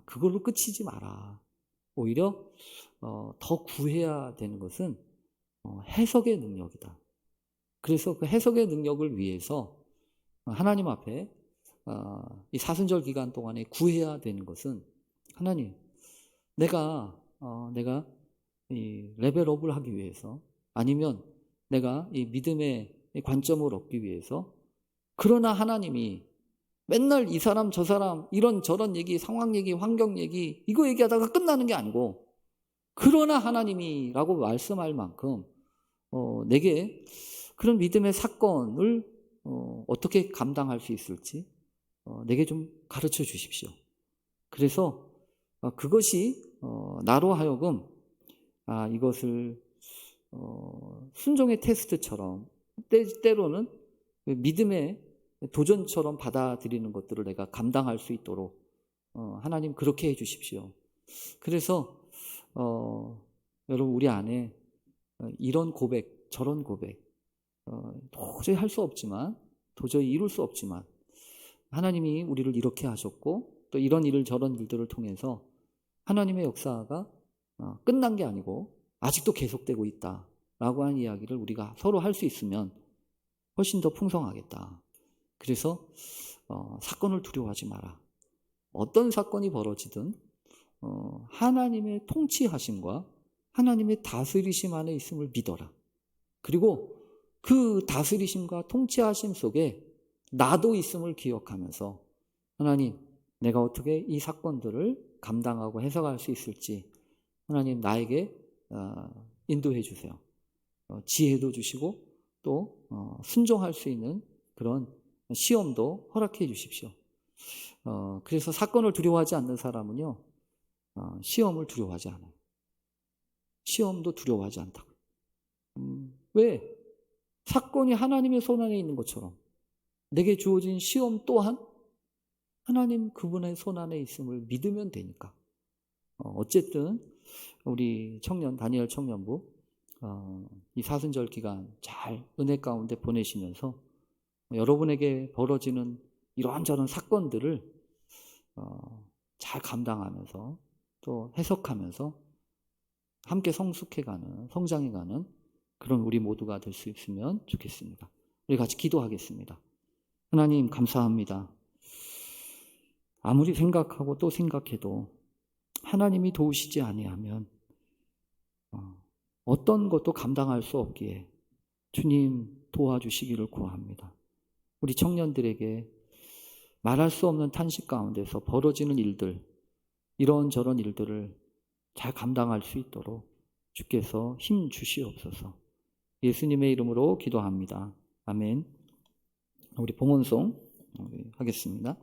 그걸로 끝이지 마라. 오히려 더 구해야 되는 것은 해석의 능력이다. 그래서 그 해석의 능력을 위해서 하나님 앞에 이 사순절 기간 동안에 구해야 되는 것은, 하나님, 내가 이 레벨업을 하기 위해서, 아니면 내가 이 믿음의 관점을 얻기 위해서, 그러나 하나님이 맨날 이 사람 저 사람 이런 저런 얘기, 상황 얘기, 환경 얘기 이거 얘기하다가 끝나는 게 아니고, 그러나 하나님이라고 말씀할 만큼 내게 그런 믿음의 사건을 어떻게 감당할 수 있을지 내게 좀 가르쳐 주십시오. 그래서 그것이 나로 하여금 이것을 순종의 테스트처럼, 때로는 믿음의 도전처럼 받아들이는 것들을 내가 감당할 수 있도록 하나님 그렇게 해 주십시오. 그래서 여러분, 우리 안에 이런 고백, 저런 고백, 도저히 할 수 없지만, 도저히 이룰 수 없지만 하나님이 우리를 이렇게 하셨고 또 이런 일을 저런 일들을 통해서 하나님의 역사가 끝난 게 아니고 아직도 계속되고 있다라고 하는 이야기를 우리가 서로 할 수 있으면 훨씬 더 풍성하겠다. 그래서 사건을 두려워하지 마라. 어떤 사건이 벌어지든 하나님의 통치하심과 하나님의 다스리심 안에 있음을 믿어라. 그리고 그 다스리심과 통치하심 속에 나도 있음을 기억하면서 하나님, 내가 어떻게 이 사건들을 감당하고 해석할 수 있을지 하나님 나에게 인도해 주세요. 지혜도 주시고 또 순종할 수 있는 그런 시험도 허락해 주십시오. 그래서 사건을 두려워하지 않는 사람은요, 시험을 두려워하지 않아요. 시험도 두려워하지 않다고. 왜? 사건이 하나님의 손안에 있는 것처럼 내게 주어진 시험 또한 하나님 그분의 손안에 있음을 믿으면 되니까. 어쨌든 우리 청년 다니엘 청년부 이 사순절 기간 잘 은혜 가운데 보내시면서 여러분에게 벌어지는 이러한저런 사건들을 잘 감당하면서 또 해석하면서 함께 성숙해가는, 성장해가는 그런 우리 모두가 될 수 있으면 좋겠습니다. 우리 같이 기도하겠습니다. 하나님 감사합니다. 아무리 생각하고 또 생각해도 하나님이 도우시지 아니하면 어떤 것도 감당할 수 없기에 주님 도와주시기를 구합니다. 우리 청년들에게 말할 수 없는 탄식 가운데서 벌어지는 일들, 이런저런 일들을 잘 감당할 수 있도록 주께서 힘 주시옵소서. 예수님의 이름으로 기도합니다. 아멘. 우리 봉헌송 하겠습니다.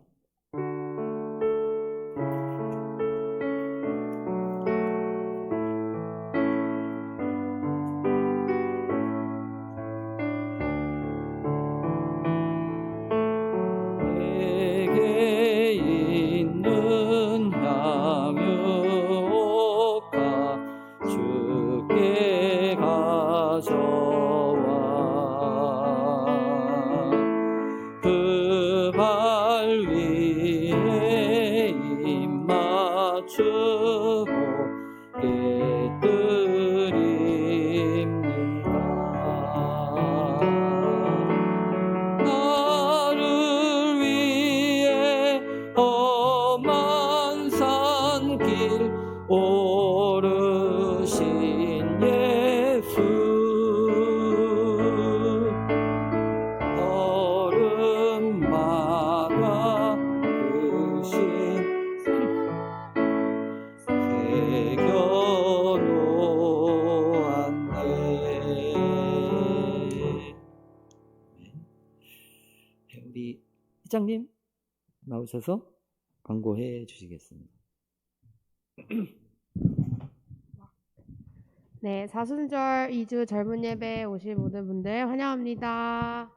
내게 있는 향유가 주께 가져와 그 발 위에 입 맞추고 깨뜨립니다. 나를 위해 험한 산길 오르신 예수, 걸음마다 크신 새겨놓았네. 우리 회장님 나오셔서 광고해 주시겠습니다. 네, 사순절 2주 젊은 예배 오신 모든 분들 환영합니다.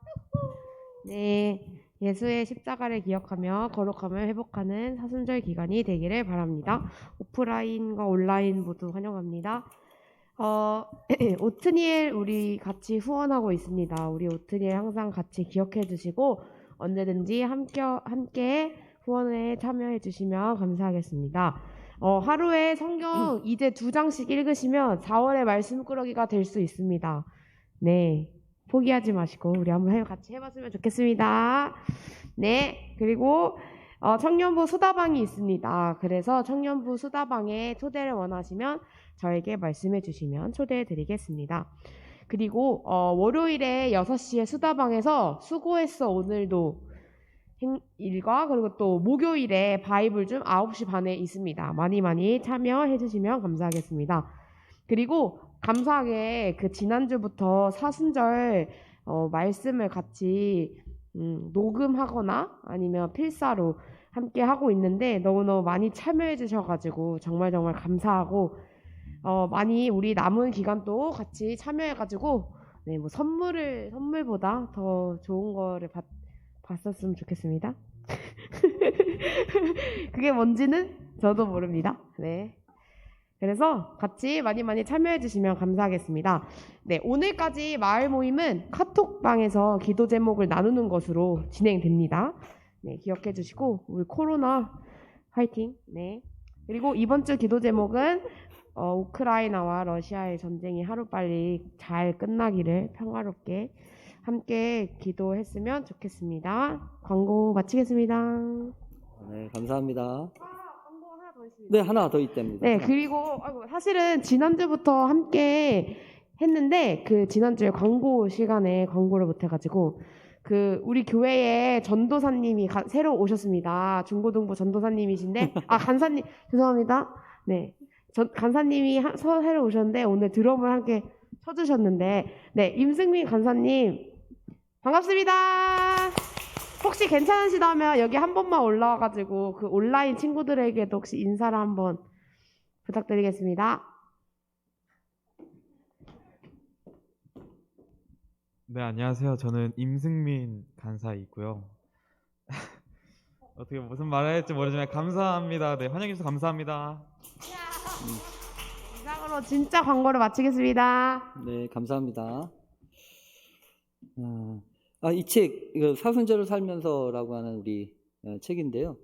네, 예수의 십자가를 기억하며 거룩함을 회복하는 사순절 기간이 되기를 바랍니다. 오프라인과 온라인 모두 환영합니다. 오트니엘 우리 같이 후원하고 있습니다. 우리 오트니엘 항상 같이 기억해 주시고 언제든지 함께 후원에 참여해 주시면 감사하겠습니다. 하루에 성경 이제 2장씩 읽으시면 4월의 말씀 꾸러기가 될 수 있습니다. 네, 포기하지 마시고 우리 한번 같이 해봤으면 좋겠습니다. 네, 그리고 청년부 수다방이 있습니다. 그래서 청년부 수다방에 초대를 원하시면 저에게 말씀해 주시면 초대해 드리겠습니다. 그리고 월요일에 6시에 수다방에서 수고했어 오늘도 일과 그리고 또 목요일에 바이블 좀 9시 반에 있습니다. 많이 참여해 주시면 감사하겠습니다. 그리고 감사하게 그 지난주부터 사순절 말씀을 같이 녹음하거나 아니면 필사로 함께 하고 있는데 너무너무 많이 참여해 주셔가지고 정말 감사하고 많이 우리 남은 기간도 같이 참여해가지고 네, 뭐 선물보다 더 좋은 거를 봤었으면 좋겠습니다. 그게 뭔지는 저도 모릅니다. 네. 그래서 같이 많이 참여해 주시면 감사하겠습니다. 네, 오늘까지 마을 모임은 카톡방에서 기도 제목을 나누는 것으로 진행됩니다. 네, 기억해 주시고 우리 코로나 화이팅. 네. 그리고 이번 주 기도 제목은 우크라이나와 러시아의 전쟁이 하루빨리 잘 끝나기를 평화롭게 함께 기도했으면 좋겠습니다. 광고 마치겠습니다. 네, 감사합니다. 광고 하나 더 있습니다. 네, 하나 더 있답니다. 네, 그리고 사실은 지난주부터 함께 했는데 그 지난주에 광고 시간에 광고를 못 해가지고 그 우리 교회에 전도사님이 새로 오셨습니다. 중고등부 전도사님이신데 간사님 죄송합니다. 네, 간사님이 새로 오셨는데 오늘 드럼을 함께 쳐주셨는데 네, 임승민 간사님 반갑습니다. 혹시 괜찮으시다면 여기 한 번만 올라와가지고 그 온라인 친구들에게도 혹시 인사를 한번 부탁드리겠습니다. 네, 안녕하세요. 저는 임승민 간사이고요. 어떻게 무슨 말을 할지 모르지만 감사합니다. 네, 환영해 주셔서 감사합니다. 이상으로 진짜 광고를 마치겠습니다. 네, 감사합니다. 이 책, 사순절을 살면서라고 하는 우리 책인데요.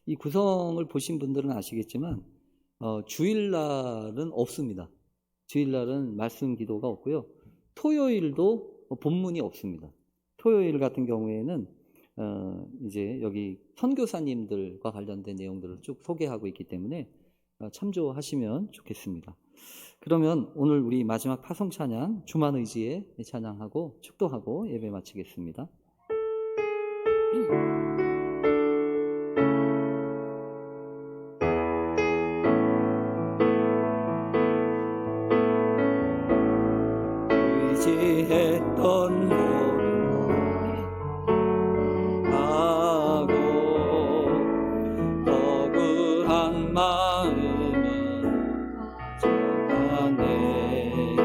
이 구성을 보신 분들은 아시겠지만, 주일날은 없습니다. 주일날은 말씀 기도가 없고요. 토요일도 본문이 없습니다. 토요일 같은 경우에는, 이제 여기 선교사님들과 관련된 내용들을 쭉 소개하고 있기 때문에 참조하시면 좋겠습니다. 그러면 오늘 우리 마지막 파송 찬양 주만 의지에 찬양하고 축도하고 예배 마치겠습니다. 의지했던 하고 억울한 마음은 전하네.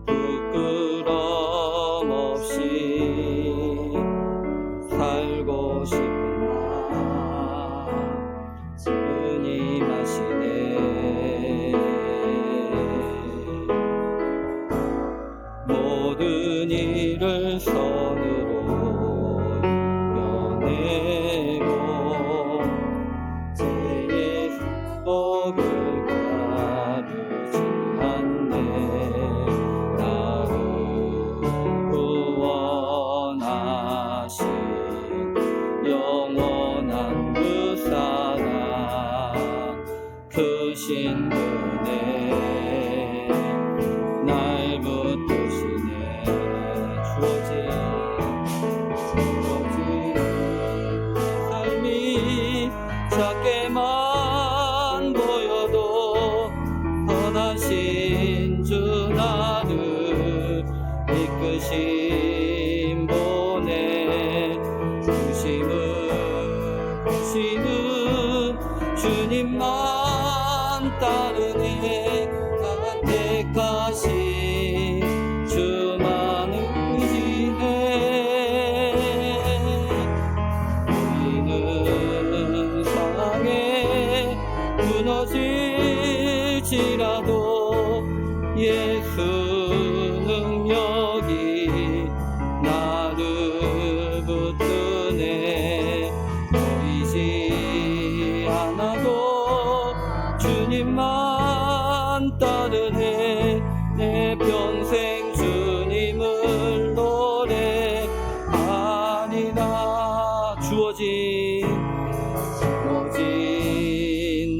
부끄럼 없이 살고 싶은 나 주님 아시네. 모든 일을 선으로 이겨내고 제 축복을 가르지 않네. 나를 구원하신 영원한 그 사랑 크신 은혜 날 붙드시네. 주어진 삶이 작게만 보여도 선하신 주 나를 이끄신 분의 중심을 보시는 주님만 따르네. 난 택하신 주만 의지해. 보이는 상황에 무너질지라도 예수 능력이 나를 붙드네. 보이지 않아도 주님만 따르네. 내 평생 주님을 노래하리라. 주어진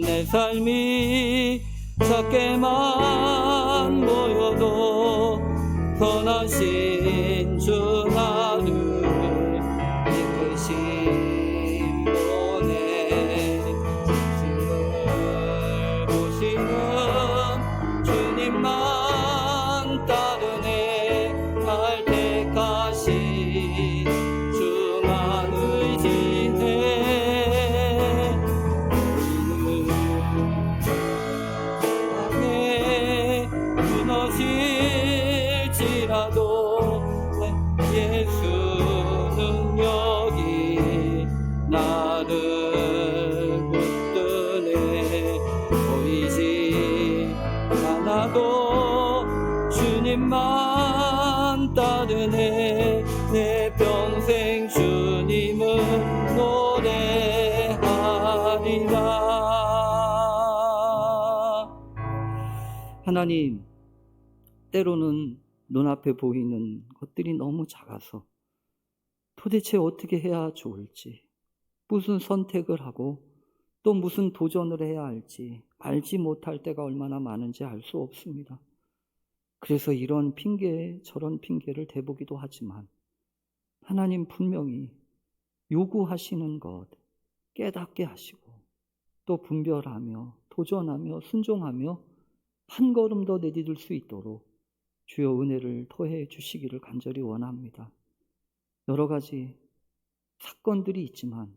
내 삶이 작게만 보여도 선하신 주 나를 이끄신 분의 중심을 보시는 주님만 따르네. 날 택하신 주만 의지해. 보이는 무너질지라도 예수 능력이 나를 붙드네. 보이지 않아도 주님만 따르네. 내 평생 주님을 노래하리라. 하나님, 때로는 눈앞에 보이는 것들이 너무 작아서 도대체 어떻게 해야 좋을지, 무슨 선택을 하고 또 무슨 도전을 해야 할지 알지 못할 때가 얼마나 많은지 알 수 없습니다. 그래서 이런 핑계 저런 핑계를 대보기도 하지만 하나님 분명히 요구하시는 것 깨닫게 하시고 또 분별하며 도전하며 순종하며 한 걸음 더 내디딜 수 있도록 주여 은혜를 더해 주시기를 간절히 원합니다. 여러 가지 사건들이 있지만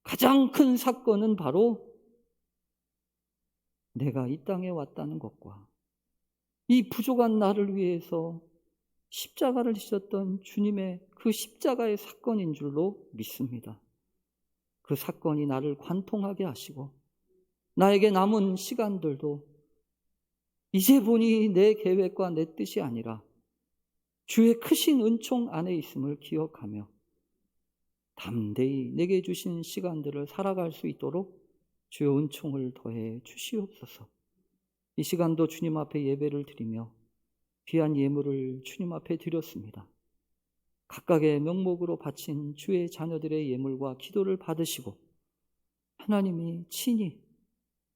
가장 큰 사건은 바로 내가 이 땅에 왔다는 것과 이 부족한 나를 위해서 십자가를 지셨던 주님의 그 십자가의 사건인 줄로 믿습니다. 그 사건이 나를 관통하게 하시고 나에게 남은 시간들도 이제 보니 내 계획과 내 뜻이 아니라 주의 크신 은총 안에 있음을 기억하며 담대히 내게 주신 시간들을 살아갈 수 있도록 주의 은총을 더해 주시옵소서. 이 시간도 주님 앞에 예배를 드리며 귀한 예물을 주님 앞에 드렸습니다. 각각의 명목으로 바친 주의 자녀들의 예물과 기도를 받으시고 하나님이 친히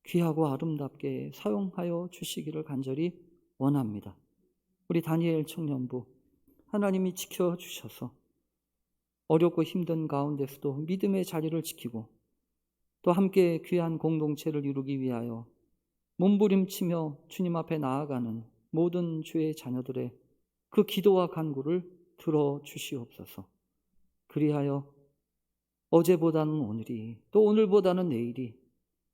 귀하고 아름답게 사용하여 주시기를 간절히 원합니다. 우리 다니엘 청년부 하나님이 지켜주셔서 어렵고 힘든 가운데서도 믿음의 자리를 지키고 또 함께 귀한 공동체를 이루기 위하여 몸부림치며 주님 앞에 나아가는 모든 주의 자녀들의 그 기도와 간구를 들어주시옵소서. 그리하여 어제보다는 오늘이 또 오늘보다는 내일이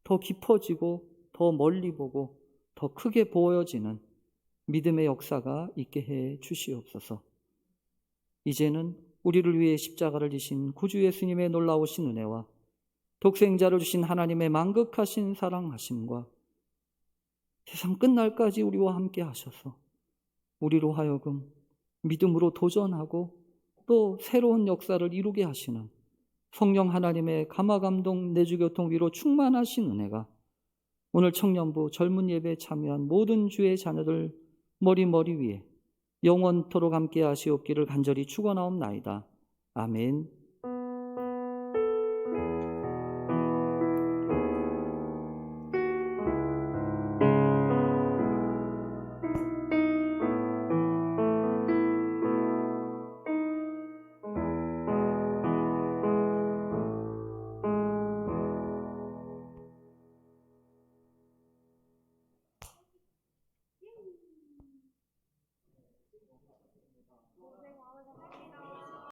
더 깊어지고 더 멀리 보고 더 크게 보여지는 믿음의 역사가 있게 해 주시옵소서. 이제는 우리를 위해 십자가를 지신 구주 예수님의 놀라우신 은혜와 독생자를 주신 하나님의 만극하신 사랑하심과 세상 끝날까지 우리와 함께 하셔서 우리로 하여금 믿음으로 도전하고 또 새로운 역사를 이루게 하시는 성령 하나님의 감화감동 내주교통 위로 충만하신 은혜가 오늘 청년부 젊은 예배에 참여한 모든 주의 자녀들 머리 위에 영원토록 함께 하시옵기를 간절히 축원하옵나이다. 아멘.